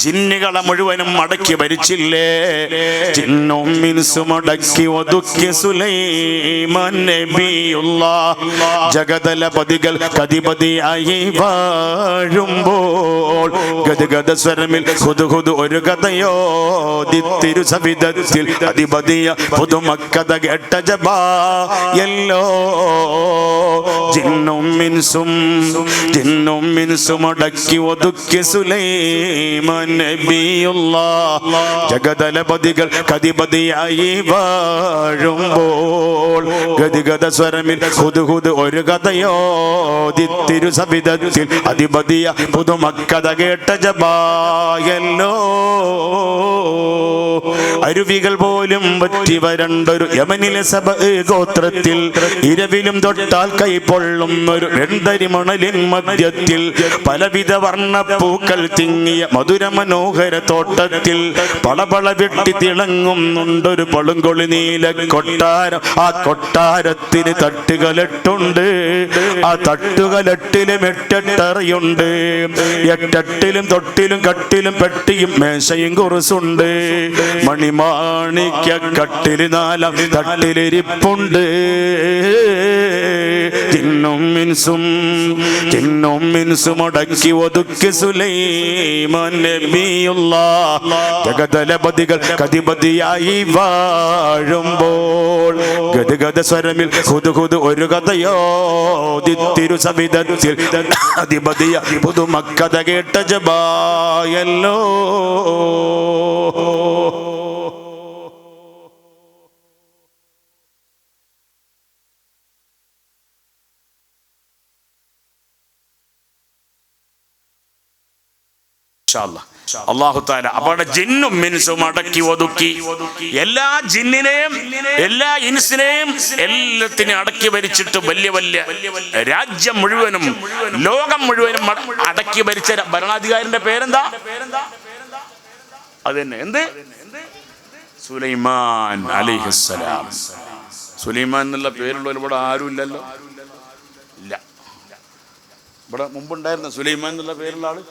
ജിന്നുകളെ മുഴുവനും അടക്കി ഭരിച്ചില്ലേ? ജിന്നും മിൻസും അടക്കി ഒതുക്കി സുലൈമാൻ നബിയുള്ളാഹ്. ജഗതലപതികൾ കതിപതിയായി വാഴുമ്പോൾ ഗദഗദ സ്വരമിൽ ഹുദുഹുദ് ഒരു കഥയോദിത്തിരു സവിധത്തിൽ അധിപതിയ പുതുമക്കഥ കേട്ട ജബായല്ലോ. ജിന്നും മിൻസും അടക്കി ഒതുക്കി സുലൈമാൻ നബിയുള്ളാഹ്. ജഗതലപതികൾ കതിപതിയായി വാഴുമ്പോൾ ഗദഗദ സ്വരമിൽ ഹുദുഹുദ് ഒരു കഥയോദിത്തിരു സവിധത്തിൽ അധിപതിയ പുതുമക്കഥ കേട്ട ജബായല്ലോ. അരുവികൾ പോലും വറ്റി വരണ്ടൊരു യമനിലെ സബഅ് ഗോത്രത്തിൽ ഇരവിലും തൊട്ടാൽ കൈ പൊള്ളുന്നൊരു വെണ്ടരി മണലിൻ മധ്യത്തിൽ പലവിധ വർണ്ണപ്പൂക്കൾ തിങ്ങിയ മധുര മനോഹര തോട്ടത്തിൽ പളപള വെട്ടി തിളങ്ങുന്നുണ്ടൊരു പളുങ്കൊളി നീല കൊട്ടാരം. ആ കൊട്ടാരത്തിന് തട്ടുകലെട്ടുണ്ട്. ആ തട്ടുകലെട്ടിലും 8 അറയുണ്ട്. 8 തൊട്ടിലും കട്ടിലും പെട്ടിയും മേശയും കുറുസുണ്ട്. മണിമാണിക്യ കട്ടില് 4 തട്ടിലിരിപ്പുണ്ട്. ജിന്നും മിൻസും അടക്കി ഒതുക്കി സുലൈമാൻ നബിയുള്ളാഹ്. ജഗതലപതികൾ കതിപതിയായി വാഴുമ്പോൾ ഗദഗദ സ്വരമിൽ ഹുദുഹുദ് ഒരു കഥയോദിത്തിരു സവിധത്തിൽ അധിപതിയ പുതുമക്കഥ കേട്ട ജബായല്ലോ. അല്ലാഹു തആല അവിടെ ജിന്നും മിൻസും അടക്കി ഒതുക്കി. എല്ലാ ജിന്നിനെയും എല്ലാ ഇൻസിനെയും എല്ലാത്തിനെയും അടക്കി ഭരിച്ചിട്ട് വലിയ വലിയ രാജ്യം മുഴുവനും ലോകം മുഴുവനും അടക്കി ഭരിച്ച ഭരണാധികാരിന്റെ പേരെന്താ? അതന്നെ, എന്ത്? സുലൈമാൻ അലൈഹിസ്സലാം. സുലൈമാൻ എന്നുള്ള പേരുള്ള ഇവിടെ ആരും ഇല്ലല്ലോ. ഇല്ല, ഇവിടെ മുമ്പുണ്ടായിരുന്ന സുലൈമാൻ എന്നുള്ള പേരുള്ള ആള്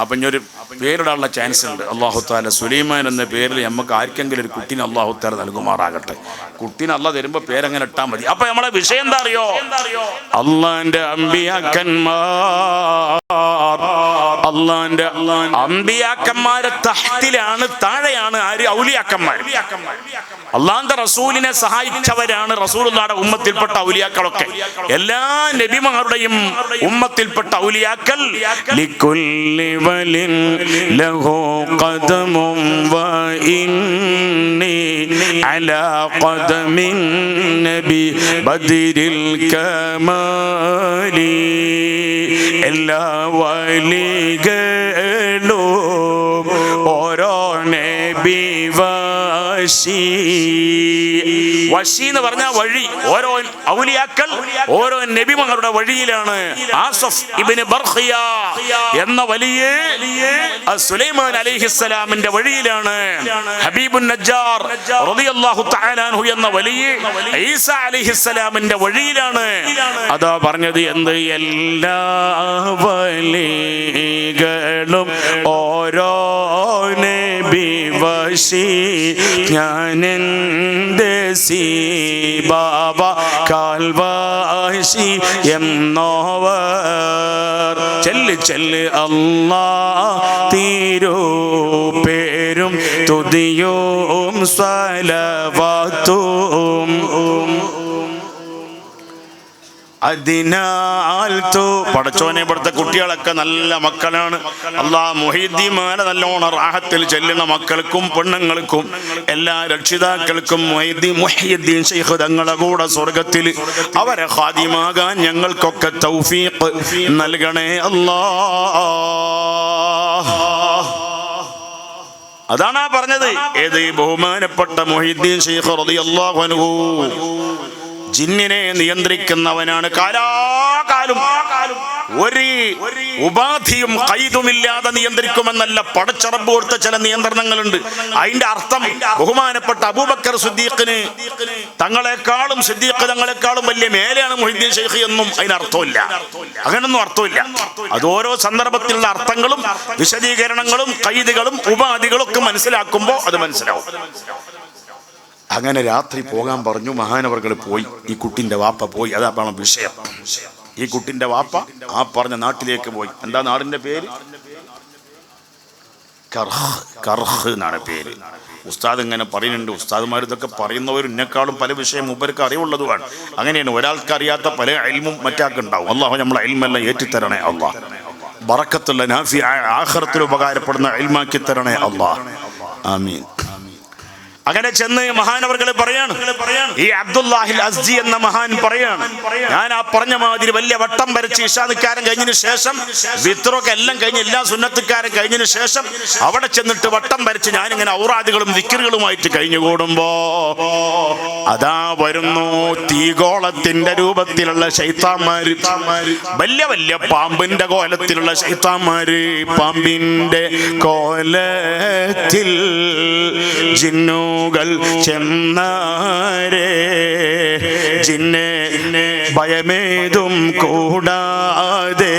അപ്പം ഇനിയൊരു പേരിടാനുള്ള ചാൻസ് ഉണ്ട്. അല്ലാഹു തആല സുലൈമാൻ എന്ന പേരിൽ നമുക്ക് ആർക്കെങ്കിലും ഒരു കുട്ടീനെ അല്ലാഹു തആല നൽകുമാറാകട്ടെ. കുട്ടീനെ അല്ലാഹ് തരുമ്പോൾ പേരങ്ങനെ ഇട്ടാൽ മതി. അപ്പൊ നമ്മളെ വിഷയം എന്താ അറിയോ? അള്ളാന്റെ അമ്പിയാക്കന്മാരെ തഹ്തിലാണ്, താഴെയാണ് ആര്? ഔലിയാക്കന്മാർ. അള്ളാന്റെ റസൂലിനെ സഹായിച്ചവരാണ് റസൂലുള്ളാഹിയുടെ ഉമ്മത്തിൽപ്പെട്ട ഔലിയാക്കളൊക്കെ. എല്ലാ നബിമാരുടെയും ഉമ്മത്തിൽപ്പെട്ട ഔലിയാക്കൾ ലികുല്ലി വലിൻ ലഹു ഖദമും വഇന്നി അലാ ഖദമിൻ നബി ബദ്രിൽ കമാലി എല്ലാ വലികളും ഓരോ നബി വശി. വശി എന്ന് പറഞ്ഞ വഴി. ഓരോ ഔലിയാക്കൾ ഓരോ നബിമാരുടെ വഴിയിലാണ്. ആസഫ് ഇബ്നു ബർഖിയ എന്ന വലിയ സുലൈമാൻ അലൈഹിസ്സലാമിന്റെ വഴിയിലാണ്. ഹബീബുൻ നജ്ജാർ റളിയല്ലാഹു തആല അൻഹു എന്ന വലിയ ഈസ അലൈഹിസ്സലാമിന്റെ വഴിയിലാണ്. അതാ പറഞ്ഞത് എന്ത്? എല്ലാ വലികളും ഓരോ നബി വശി. ഞാനെൻ്റെ സി ബാബ കാൽവാശി എന്നോവർ. ചെല്ല് ചെല്ല് അല്ലാ തിരുപേരും തുതിയും സ്വലവാത്തും. അതിനാൽ പടച്ചോനെ ഇവിടുത്തെ കുട്ടികളൊക്കെ നല്ല മക്കളാണ്. അല്ലാഹ് മുഹീദ്ദീന്മാരെ നല്ലോണം റാഹത്തിൽ ചെല്ലുന്ന മക്കൾക്കും പെണ്ണുങ്ങൾക്കും എല്ലാ രക്ഷിതാക്കൾക്കും മുഹീദ്ദീൻ ശൈഖ് തങ്ങളുടെ കൂടെ സ്വർഗത്തിൽ അവരെ ഖാദിമാകാൻ ഞങ്ങൾക്കൊക്കെ തൗഫീഖ് നൽകണേ അല്ലാഹ്. അതാണ് പറഞ്ഞത്. ഏത് ബഹുമാനപ്പെട്ട മുഹീദ്ദീൻ ശൈഖ് റളിയല്ലാഹു അൻഹു ജിന്നിനെ നിയന്ത്രിക്കുന്നവനാണ്. കാലാകാലം ഒരു ഉപാധിയും കൈതുമില്ലാതെ നിയന്ത്രിക്കുമെന്നല്ല പടച്ചറബ് കൊടുത്ത ചില നിയന്ത്രണങ്ങളുണ്ട്. അതിന്റെ അർത്ഥം ബഹുമാനപ്പെട്ട അബൂബക്കർ സിദ്ദീഖിന് തങ്ങളെക്കാളും സിദ്ദീഖ് തങ്ങളെക്കാളും വലിയ മേലെയാണ് മുഹീദ്ദീൻ ശൈഖ് എന്നും അതിനർത്ഥമില്ല. അങ്ങനൊന്നും അർത്ഥമില്ല. അത് ഓരോ സന്ദർഭത്തിലുള്ള അർത്ഥങ്ങളും വിശദീകരണങ്ങളും കൈതുകളും ഉപാധികളും ഒക്കെ മനസ്സിലാക്കുമ്പോൾ അത് മനസ്സിലാവും. അങ്ങനെ രാത്രി പോകാൻ പറഞ്ഞു. മഹാനവർകൾ പോയി. ഈ കുട്ടിന്റെ വാപ്പ പോയി. അതാണ് വിഷയം. ഈ കുട്ടിന്റെ വാപ്പ ആ പറഞ്ഞ നാട്ടിലേക്ക് പോയി. എന്താ നാടിന്റെ പേര്? കർഹ് എന്നാണ് പേര്. ഉസ്താദ് ഇങ്ങനെ പറയുന്നുണ്ട്. ഉസ്താദുമാർ ഇതൊക്കെ പറയുന്നവരും എന്നെക്കാളും പല വിഷയം മൂപ്പർക്ക് അറിവുള്ളതുമാണ്. അങ്ങനെയാണ്. ഒരാൾക്ക് അറിയാത്ത പല ഇൽമും മറ്റാക്കുണ്ടാവും. അല്ലാഹു നമ്മളെ ഇൽമെല്ലാം ഏറ്റിത്തരണേ അല്ലാഹ്. ബറക്കത്തുള്ള നാഫി ആഖിറത്തിൽ ഉപകാരപ്പെടുന്ന ഇൽമാക്കി തരണേ അല്ലാഹ്. ആമീൻ. അങ്ങനെ ചെന്ന് മഹാനവർകൾ പറയാണ്, ഈ അബ്ദുല്ലാഹിൽ അസ്ജി എന്ന മഹാൻ പറയാണ്, ഞാൻ ആ പറഞ്ഞ മാതിരി വലിയ വട്ടം വരച്ച് ഇശാനിക്കാരൻ കഴിഞ്ഞതിന് ശേഷം വിത്രൊക്കെ എല്ലാം കഴിഞ്ഞ് എല്ലാ സുന്നത്തുകാരും കഴിഞ്ഞതിന് ശേഷം അവിടെ ചെന്നിട്ട് വട്ടം വരച്ച് ഞാനിങ്ങനെ ഔറാദുകളും ദിക്റുകളുമായിട്ട് കഴിഞ്ഞുകൂടുമ്പോ അതാ വരുന്നു തീഗോളത്തിന്റെ രൂപത്തിലുള്ള ശൈത്താന്മാര്, വലിയ വലിയ പാമ്പിന്റെ കോലത്തിലുള്ള ശൈത്താന്മാര്. പാമ്പിന്റെ കോലത്തിൽ ജിന്നുകൾ ചെന്നാരേ, ജിന്നെ ഭയമേതും കൂടാതെ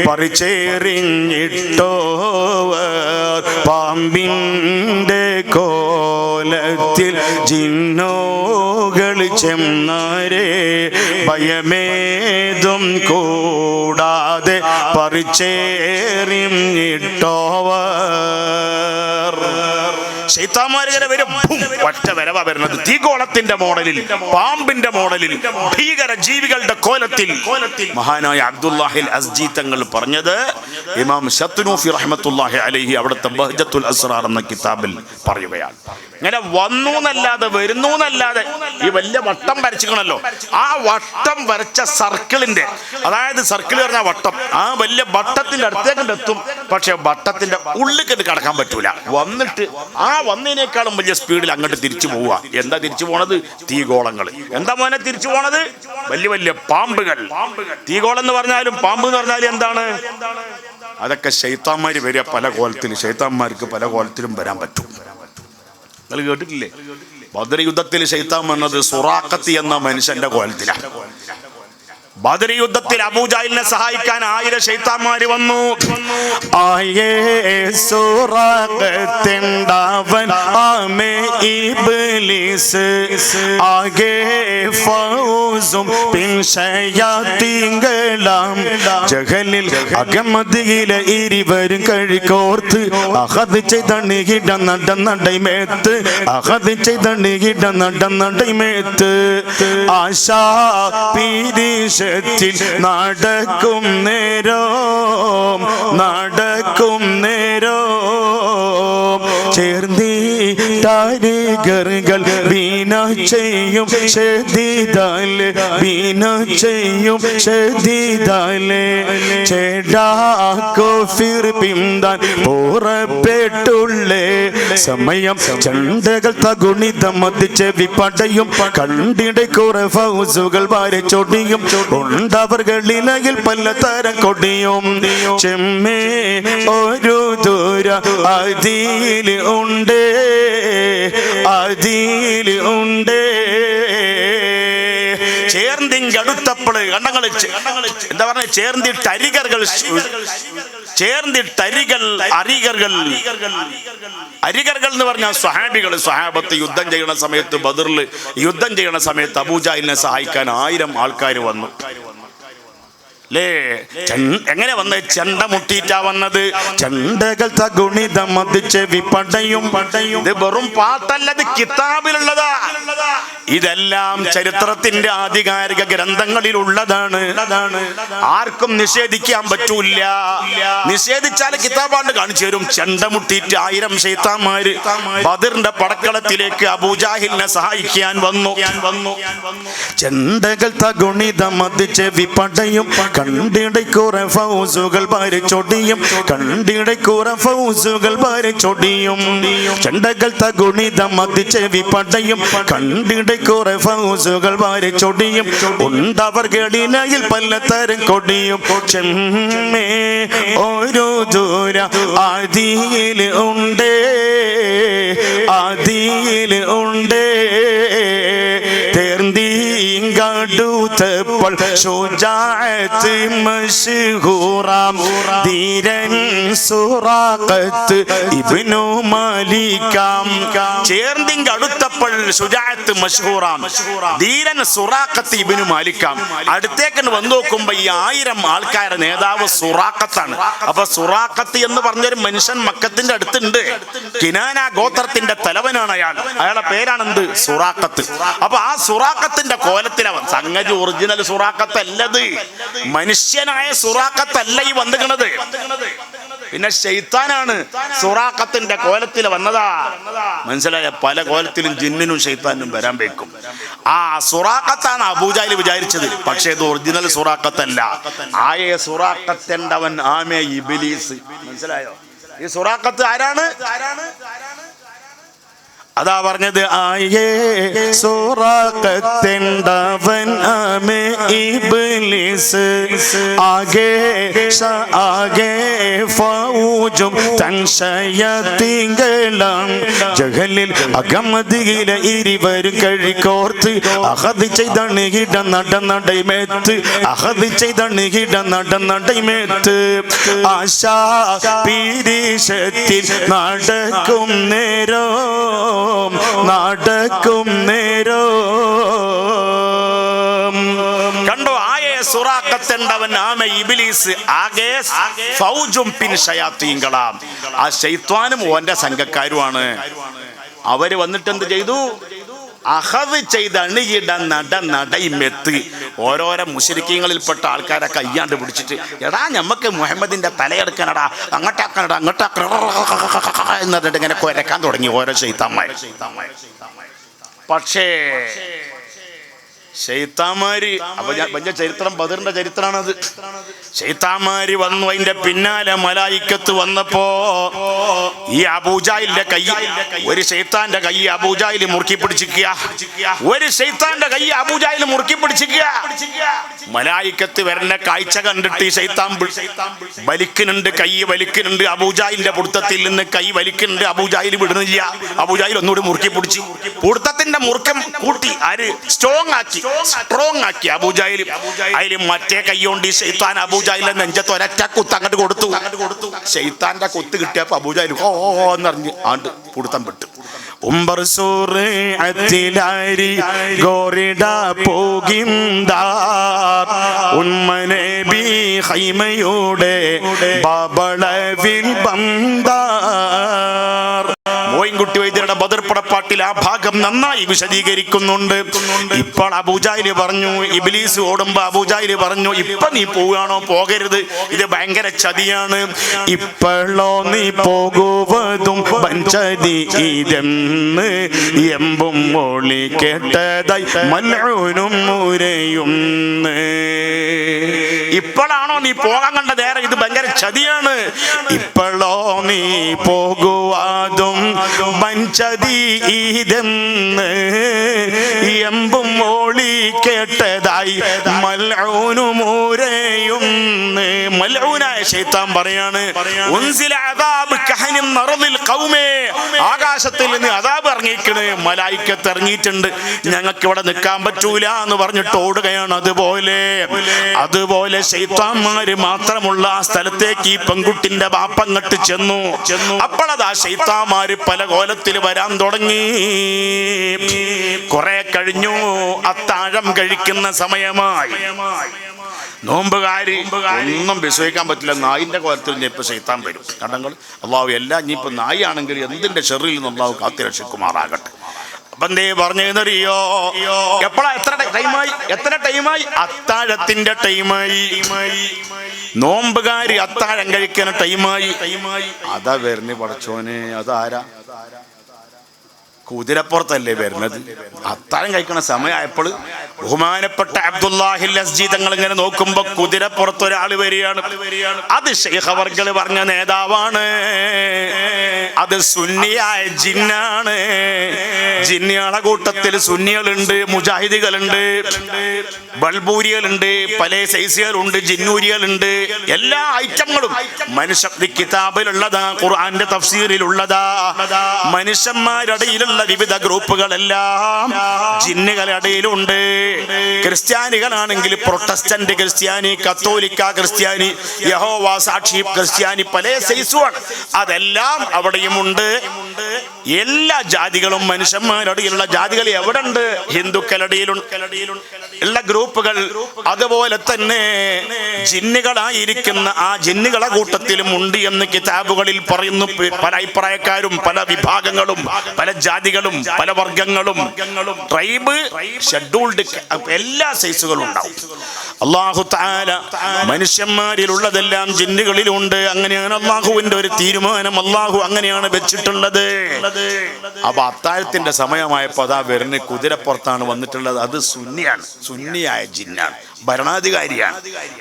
പറിച്ചെറിഞ്ഞിട്ടോവർ പാമ്പിൻ്റെ കോലത്തിൽ ജിന്നുകൾ ചെന്നാരേ, ഭയമേതും കൂടാതെ പറിച്ചെറിഞ്ഞിട്ടോവർ. ശൈത്താന്മാരിങ്ങനെ വരും, ഒറ്റ വരവാ വരുന്നത്. തീഗോളത്തിന്റെ മോഡലിൽ, പാമ്പിന്റെ മോഡലിൽ, ഭീകര ജീവികളുടെ കോലത്തിൽ. മഹാനായ അബ്ദുല്ലാഹിൽ അസ്ജി തങ്ങൾ പറഞ്ഞത് ഇമാം ശത്നൂഫി റഹ്മത്തുള്ളാഹി അലൈഹി അവിടുത്തെ ബഹ്ജത്തുൽ അസ്റാർ എന്ന കിതാബിൽ പറയുകയാണ്. ഇങ്ങനെ വന്നു എന്നല്ലാതെ വരുന്നു എന്നല്ലാതെ ഈ വലിയ വട്ടം വരച്ചിക്കണല്ലോ, ആ വട്ടം വരച്ച സർക്കിളിന്റെ, അതായത് സർക്കിൾ പറഞ്ഞ വട്ടം, ആ വലിയ വട്ടത്തിന്റെ അടുത്തേക്ക് എത്തും. പക്ഷെ വട്ടത്തിന്റെ ഉള്ളിലേക്ക് കടക്കാൻ പറ്റൂല. വന്നിട്ട് ആ വന്നതിനേക്കാളും വലിയ സ്പീഡിൽ അങ്ങോട്ട് തിരിച്ചു പോവുക. എന്താ തിരിച്ചു പോണത്? തീഗോളങ്ങൾ. എന്താ മോനെ തിരിച്ചു പോണത്? വലിയ വലിയ പാമ്പുകൾ. തീഗോളം എന്ന് പറഞ്ഞാലും പാമ്പ് എന്ന് പറഞ്ഞാലും എന്താണ്? അതൊക്കെ ശൈത്താന്മാര് വരിക പല കോലത്തിൽ. ശൈത്താന്മാർക്ക് പല കോലത്തിലും വരാൻ പറ്റും. നിങ്ങൾ കേട്ടിട്ടില്ലേ? ബദർ യുദ്ധത്തിൽ ശൈത്താൻ വന്നത് സുറാഖത്തി എന്ന മനുഷ്യന്റെ കോലത്തിലാണ്. ബദർ യുദ്ധത്തിൽ അബൂജഹലിനെ സഹായിക്കാൻ 1000 ശൈത്താന്മാര് വന്നു. അകമതിയിലെ ഇരുവരും കഴിക്കോർത്ത് അഹദ് ചെയ്തണികിട നടന്നടൈമേത്ത്, അഹദ് ചെയ്തണികിട നടന്നടൈമേത്ത്. ആശാ പീരീശ നടക്കും നേരം ചേർന്നീട്ട കാരികറുകൾ വീണ ചെയ്യും ഷദീദാല് വീണ ചെയ്യും ഷദീദാല് ചേടാക്കോഫിർ പിന്താൻ പുറപ്പെട്ടുള്ളേ സമയം ചണ്ടകൾ തകുണിതം മതിച്ചെവി പടയും കണ്ടിടെ കുറെ ഫൗസുകൾ വാരിച്ചൊടിയും ഉണ്ടവർകളിലയിൽ പലതരം കൊടിയും ചെമ്മേ ഒരു ദൂര അതിൽ ഉണ്ട് അതിൽ ഉണ്ട് ചേർന്നിങ്ങടുത്തപ്പോള് കണ്ടങ്ങളിച്ച് എന്താ പറഞ്ഞ ചേർന്നിട്ടരികകൾ ചേർന്നിട്ടരികൾ അരികകൾ അരികകൾ എന്ന് പറഞ്ഞാൽ സ്വഹാബികൾ സ്വഹാബത്ത് യുദ്ധം ചെയ്യുന്ന സമയത്ത് ബദറിൽ യുദ്ധം ചെയ്യുന്ന സമയത്ത് അബൂജാഹിലിനെ സഹായിക്കാൻ 1000 ആൾക്കാർ വന്നു ലേ എങ്ങനെ വന്ന് ചെണ്ട മുട്ടിയിട്ടാ വന്നത് ചെണ്ടകൾ തഗുണിതം മതിച്ചെവി പടയും ഇത് വെറും പാട്ടല്ല ഇത് കിതാബിലുള്ളതാ ഇതെല്ലാം ചരിത്രത്തിന്റെ ആധികാരിക ഗ്രന്ഥങ്ങളിൽ ഉള്ളതാണ് ആർക്കും നിഷേധിക്കാൻ പറ്റൂല നിഷേധിച്ചാൽ കിതാബാണ്ട് കാണിച്ചു തരും ചെണ്ട മുട്ടിയിട്ട് 1000 ശൈത്താന്മാര് ബദറിന്റെ പടക്കളത്തിലേക്ക് അബൂജാഹിലിനെ സഹായിക്കാൻ വന്നു ചെണ്ടകൾ തഗുണിതം മതിച്ചെവി പടയും കണ്ടിടെ കുറെ ഫൗസുകൾ വാരിച്ചൊടിയും കണ്ടിടെ കുറെ ഫൗസുകൾ വാരിച്ചൊടിയും ചെണ്ടകൾ തഗുണിതം മതിച്ചെവി പടയും കണ്ടിടെ കുറെ ഫൗസുകൾ വാരിച്ചൊടിയും ഉണ്ടവർകളിലയിൽ പലതരം കൊടിയും ചെമ്മേ ഒരു ദൂര ആദിയിൽ ഉണ്ട് ആദിയിൽ ഉണ്ട് തേർന്നീങ്കടുത്തപ്പോൾ ശുജാഅത്ത് മശ്ഹൂറാം ധീരൻ സുറാഖത്ത് ഇബ്നു മാലിക്കാം ചേർന്നിങ്കടുത്തപ്പോൾ ശുജാഅത്ത് മശ്ഹൂറാം ധീരൻ സുറാഖത്ത് ഇബ്നു മാലിക്കാം അടുത്തേക്ക് വന്നു നോക്കുമ്പോ ഈ 1000 ആൾക്കാരുടെ നേതാവ് സുറാഖത്താണ് അപ്പൊ സുറാഖത്ത് എന്ന് പറഞ്ഞൊരു മനുഷ്യൻ മക്കത്തിന്റെ അടുത്തുണ്ട് കിനാന ഗോത്രത്തിന്റെ തലവനാണ് അയാളുടെ പേരാണെന്ത് സുറാഖത്ത് അപ്പൊ ആ സുറാഖത്തിന്റെ കോലത്തിലവൻ സംഗതി ഒറിജിനൽ സുറാഖത്തല്ലത് മനുഷ്യനായ സുറാഖത്തല്ല ഈ വന്നുകണത് പിന്നെ ശൈത്താനാണ് സുറാഖത്തിന്റെ കോലത്തിൽ വന്നതാ മനസ്സിലായ പല കോലത്തിലും ജിന്നിനും ശൈത്താനും വരാൻ വെക്കും ആ സുറാഖത്താണ് അബൂജാഹിൽ വിചാരിച്ചത് പക്ഷേ ഇത് ഒറിജിനൽ സുറാഖത്തല്ല ആയ സുറാഖത്തേണ്ടവൻ ആമേ ഇബ്ലീസ് മനസ്സിലായോ ഈ സുറാഖത്ത് ആരാണ് അതാ പറഞ്ഞത് ആയേ സുറാഖത്തേണ്ടവൻ ആമേ ഇബ്ലീസ് ആകെ ആകെ ഫൗജും തൻഷയത്തിങ്കളം ജഹലിൽ അഗമദിയിലെ ഇരുവരും കഴിക്കോർത്ത് അഹദ് ചെയ്താണ് ഹിട നടനടൈമേത്ത് അഹദ് ചെയ്താണ് ഹിട നടനടൈമേത്ത് ആശാ പീരീശത്തിൽ നടക്കും നേരോ നടക്കും നേരോ കണ്ടോ ആയേ സുറാഖത്തേണ്ടവൻ ആമ ഇബ്ലീസ് ആകെ ഫൗജും പിൻ ശയാത്തീൻകളാം ആ ശൈത്വാനും ഓന്റെ സംഘക്കാരുമാണ് അവര് വന്നിട്ട് എന്ത് ചെയ്തു അഹദ് ചെയ്ത് അണിയിട നടൈമെത്ത് ഓരോരോ മുശ്രിക്കീങ്ങളിൽപ്പെട്ട ആൾക്കാരെ കയ്യാണ്ട് പിടിച്ചിട്ട് എടാ ഞമ്മക്ക് മുഹമ്മദിന്റെ തലയെടുക്കാനടാ അങ്ങോട്ടാക്കാനടാ അങ്ങോട്ടാക്ക എന്നിട്ട് ഇങ്ങനെ കുരക്കാൻ തുടങ്ങി ഓരോ ശൈത്താന്മാർ പക്ഷേ ശൈത്താന്മാര് അപ്പൊ വലിയ ചരിത്രം ബദറിന്റെ ചരിത്രമാണത് ശൈത്താന്മാര് വന്നു അതിന്റെ പിന്നാലെ മലായിക്കത്ത് വന്നപ്പോ ഈ അബൂജാഹിലിന്റെ കൈ ഒരു ശൈത്താന്റെ കൈ അബൂജാഹിൽ മുറുക്കി പിടിച്ചിക്കുക ഒരു ശൈത്താന്റെ കൈ അബൂജാഹിൽ മുറുക്കി പിടിച്ചിക്കുക മലായിക്കത്ത് വരുന്ന കാഴ്ച കണ്ടിട്ട് ഈ ശൈത്താൻ വലിക്കുന്നുണ്ട് കൈ വലിക്കുന്നുണ്ട് അബൂജാഹിലിന്റെ പുടുത്തത്തിൽ നിന്ന് കൈ വലിക്കുന്നുണ്ട് അബൂജാഹിൽ വിടുന്നില്ല അബൂജാഹിൽ ഒന്നുകൂടി മുറുക്കി പിടിച്ചു പുടുത്തത്തിന്റെ മുറുക്കം കൂട്ടി ആര് സ്ട്രോങ് ആക്കി അബൂജാഹിൽ അതിൽ മറ്റേ കൈ കൊണ്ട് ഈ ശൈത്താൻ അബൂജാഹിലിന്റെ നെഞ്ചത്ത് ഒരൊറ്റ കുത്ത് അങ്ങോട്ട് കൊടുത്തു ശൈത്താന്റെ കുത്ത് കിട്ടിയപ്പോ അബൂജാഹിൽ ഓ എന്നറിഞ്ഞ് ആണ്ട് പുടുത്തം വിട്ടു ഉംബർ സൂറത്തിലാരി ഗോറിട പോകിന്താർ ഉന്മനെ ബി ഹൈമയുടെ ബബളവിൽ ബന്ദാർ മോയിൻ മോയിൻകുട്ടി വൈദ്യരുടെ ബദർ പടപ്പാട്ടിൽ ആ ഭാഗം നന്നായി വിശദീകരിക്കുന്നുണ്ട്. ഇപ്പോൾ അബൂജാഹിൽ പറഞ്ഞു, ഇബ്ലീസ് ഓടുമ്പോ അബൂജാഹിൽ പറഞ്ഞു, ഇപ്പൊ നീ പോവുകയാണോ? പോകരുത്, ഇത് ഭയങ്കര ചതിയാണ്. ഇപ്പോഴോ നീ പോകുവതും പഞ്ചതി ഇതെന്ന് എമ്പും മോളി കേട്ടതായി മൽഊനും മുരയുന്ന്. ഇപ്പോഴാണോ നീ പോകാൻ കണ്ട നേരം? ഇത് ഭയങ്കര ചതിയാണ്. ഇപ്പോഴോ നീ പോകുവാതും പഞ്ചതി ഇതെന്ന് എമ്പും മോളി കേട്ടതായി മൽഊനും മുരയുന്ന്. മൽഊനായ ശൈത്താൻ പറയാണ്, ഉൻസില അദാബ് കഹനിൻ നർദിൽ ഖൗമേ, ആകാശത്തിൽ നിന്ന് അദാബ് ഇറങ്ങിയിരിക്കണ്, മലായിക്കത്ത് ഇറങ്ങിയിട്ടുണ്ട്, ഞങ്ങൾക്ക് ഇവിടെ നിൽക്കാൻ പറ്റൂല എന്ന് പറഞ്ഞിട്ട് ഓടുകയാണ്. അതുപോലെ ശൈത്താന്മാര് മാത്രമുള്ള ആ സ്ഥലത്തേക്ക് ഈ പെൺകുട്ടിന്റെ ബാപ്പങ്ങട്ട് ചെന്നു. അപ്പോഴതാ ശൈത്താന്മാര് പല കോലത്തിൽ വരാൻ തുടങ്ങി. കുറെ കഴിഞ്ഞു, അത്താഴം കഴിക്കുന്ന സമയമായി. നോമ്പുകാരി ഒന്നും വിശ്വസിക്കാൻ പറ്റില്ല, നായിന്റെ കോലത്തിൽ ഇപ്പൊ ശൈത്താൻ വരും. കണ്ടങ്ങൾ അള്ളാഹു എല്ലാം ഇനിയിപ്പോ നായി ആണെങ്കിൽ എന്തിന്റെ ഷെറിൽ നിന്ന് അള്ളാഹു കാത്തിരക്ഷിക്കുമാറാകട്ടെ. അപ്പൊ എന്തേ പറഞ്ഞറിയോ? എപ്പോഴാ? എത്ര ടൈമായി? അത്താഴത്തിന്റെ ടൈമായി. നോമ്പുകാരി അത്താഴം കഴിക്കുന്ന ടൈമായി. അതാ വരുന്നേ പടച്ചോനെ, അതാരാ? കുതിരപ്പുറത്തല്ലേ വരുന്നത്? അത്താഴം കഴിക്കണ സമയമായപ്പോൾ ബഹുമാനപ്പെട്ട അബ്ദുല്ലാഹിൽ അസ്ജി തങ്ങൾ ഇങ്ങനെ നോക്കുമ്പോ കുതിരപ്പുറത്ത് ഒരാൾ വരികയാണ്. അത് ശൈഖ് അവർകൾ പറഞ്ഞ നേതാവാണ്. അത് സുന്നിയായ ജിന്നാണ്. ജിന്നികളെ കൂട്ടത്തിൽ സുന്നികളുണ്ട്, മുജാഹിദുകളുണ്ട്, ബൾബൂരികളുണ്ട്, പല സൈസുകളുണ്ട്, ജിന്നൂരികളുണ്ട്. എല്ലാ ഐറ്റങ്ങളും മനുഷ്യ കിതാബിലുള്ളതാ, ഖുർആന്റെ തഫ്സീറിലുള്ളതാ. മനുഷ്യന്മാരിടയിലുള്ള വിവിധ ഗ്രൂപ്പുകളെല്ലാം ജിന്നുകളുടെ ഇടയിലുണ്ട്. ക്രിസ്ത്യാനികളാണെങ്കിൽ പ്രൊട്ടസ്റ്റന്റ് ക്രിസ്ത്യാനി, കത്തോലിക്ക ക്രിസ്ത്യാനി, യഹോവ സാക്ഷി ക്രിസ്ത്യാനി, പല സൈസുമാണ്. അതെല്ലാം അവിടെയും ഉണ്ട്. എല്ലാ ജാതികളും മനുഷ്യന്മാരിടയിലുള്ള ജാതികൾ എവിടെ ഉണ്ട്? ഹിന്ദുക്കളുടെ ഗ്രൂപ്പുകൾ. അതുപോലെ തന്നെ ജിന്നുകളായിരിക്കുന്ന ആ ജിന്നുകളെ കൂട്ടത്തിലും ഉണ്ട് എന്ന് കിതാബുകളിൽ പറയുന്നു. പല അഭിപ്രായക്കാരും, പല വിഭാഗങ്ങളും, പല ജാതികളും, പല വർഗങ്ങളും, ട്രൈബ്, ഷെഡ്യൂൾഡ്, എല്ലാ സൈസുകളും ഉണ്ടാവും. അല്ലാഹു തആല മനുഷ്യന്മാരിലുള്ളതെല്ലാം ജിന്നുകളിലുണ്ട്. അങ്ങനെയാണ് അല്ലാഹുവിന്റെ ഒരു തീരുമാനം. അല്ലാഹു അങ്ങനെയാണ് വെച്ചിട്ടുള്ളത്. അപ്പൊ അത്താഴത്തിന്റെ സമയമായപ്പോ അതാ വരുന്ന കുതിരപ്പുറത്താണ് വന്നിട്ടുള്ളത്. അത് സുന്നിയാണ്, സുന്നിയായ ജിന്നാണ്, ഭരണാധികാരിയാണ്.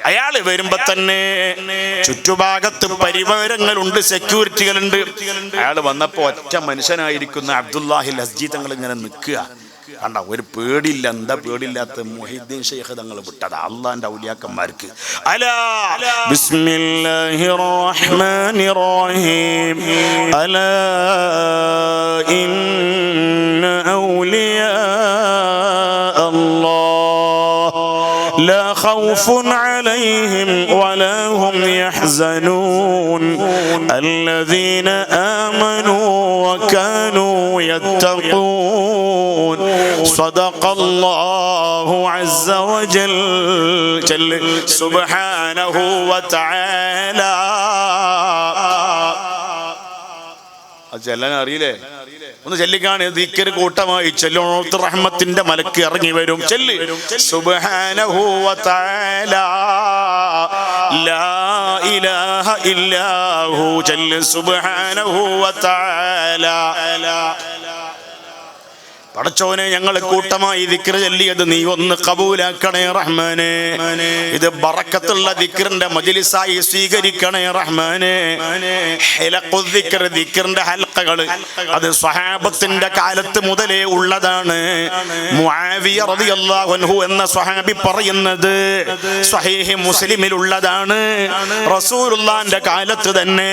അയാള് വരുമ്പോ തന്നെ ചുറ്റുഭാഗത്ത് പരിവാരങ്ങളുണ്ട്, സെക്യൂരിറ്റികളുണ്ട്. അയാൾ വന്നപ്പോ ഒറ്റ മനുഷ്യനായിരിക്കുന്ന അബ്ദുല്ലാഹിൽ അസ്ജി തങ്ങൾ ഇങ്ങനെ നിൽക്കുക. കണ്ട, ഒരു പേടിയില്ല. എന്താ പേടിയില്ലാത്ത? മുഹീദ്ദീൻ ശൈഖ് തങ്ങൾ വിട്ടതാ അള്ളാന്റെ ഔലിയാക്കന്മാർക്ക്. അലാ ബിസ്മില്ലാഹിർ റഹ്മാനിർ റഹീം അലാ ഇന്ന ഔലിയാ അല്ലാഹ് ലാ ഖൗഫുൻ അലൈഹിം വലാ ഹും യഹ്സനൂൻ അല്ലദീന ആമനൂ വകാനൂ യത്തഖൂൻ صدق الله عز وجل سبحانه وتعالى. ചെല്ലാൻ അറിയില്ലേ? ഒന്ന് ചെല്ലിക്കാണ്. ദിക്ർ കൂട്ടമായി ചെല്ലോത്ത് റഹ്മത്തിന്റെ മലക്ക് ഇറങ്ങി വരും. ചെല്ല് സുബ്ഹാനഹു വ തആല ലാ ഇലാഹ ഇല്ലാഹു. ചെല്ല് സുബ്ഹാനഹു വ തആല. പടച്ചോനെ, ഞങ്ങൾ കൂട്ടമായി ദിക്ർ ചൊല്ലിയത് നീ ഒന്ന് കബൂലാക്കണേ റഹ്മാനെ. ഇത് ബറക്കത്തുള്ള ദിക്റിന്റെ മജ്ലിസായി സ്വീകരിക്കണേ റഹ്മാനെ. ദിക്റിന്റെ ഹൽഖകൾ അത് സ്വഹാബത്തിന്റെ കാലത്ത് മുതലേ ഉള്ളതാണ്. മുആവിയ റളിയല്ലാഹു അൻഹു എന്ന സ്വഹാബി പറയുന്നത് സ്വഹീഹ് മുസ്ലിമിൽ ഉള്ളതാണ്. റസൂലുള്ളാഹിന്റെ കാലത്ത് തന്നെ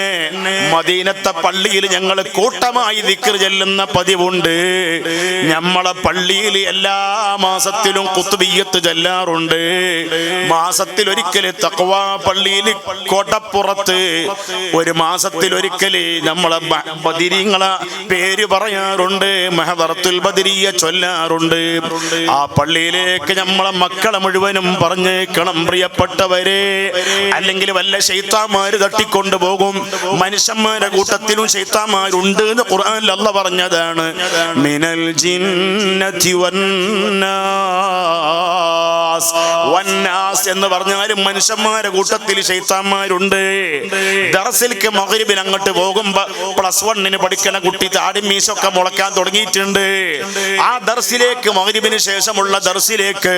മദീനത്തെ പള്ളിയിൽ ഞങ്ങൾ കൂട്ടമായി ദിക്ർ ചൊല്ലുന്ന പതിവുണ്ട്. നമ്മളെ പള്ളിയിൽ എല്ലാ മാസത്തിലും ഖുത്ബിയ്യത്ത് ചൊല്ലാറുണ്ട്. മാസത്തിൽ ഒരിക്കൽ തഖ്വ പള്ളിയിൽ കോട്ടപ്പുറത്ത് ഒരു മാസത്തിൽ ഒരിക്കൽ നമ്മളെ ബദരീങ്ങളെ പേര് പറയാറുണ്ട്, മഹദറത്തുൽ ബദരിയ ചൊല്ലാറുണ്ട്. ആ പള്ളിയിലേക്ക് നമ്മളെ മക്കളെ മുഴുവനും പറഞ്ഞേക്കണം പ്രിയപ്പെട്ടവരെ. അല്ലെങ്കിൽ വല്ല ശൈത്താന്മാര് തട്ടിക്കൊണ്ടു പോകും. മനുഷ്യന്മാരുടെ കൂട്ടത്തിലും ശൈത്താന്മാരുണ്ട് എന്ന് ഖുർആനിൽ അല്ലാഹ് പറഞ്ഞതാണ്. മിനൽ ജിന്നതി വന്നാസ് എന്ന് പറഞ്ഞാലും മനുഷ്യന്മാരുടെ കൂട്ടത്തിൽ ശൈത്താന്മാരുണ്ട്. ദർസിലേക്ക് മഗ്രിബിന് അങ്ങോട്ട് പോകുമ്പോ +1 പഠിക്കുന്ന കുട്ടി താടി മീശൊക്കെ മുളക്കാൻ തുടങ്ങിയിട്ടുണ്ട്. ആ ദർസിലേക്ക് മഗ്രിബിന് ശേഷമുള്ള ദർസിലേക്ക്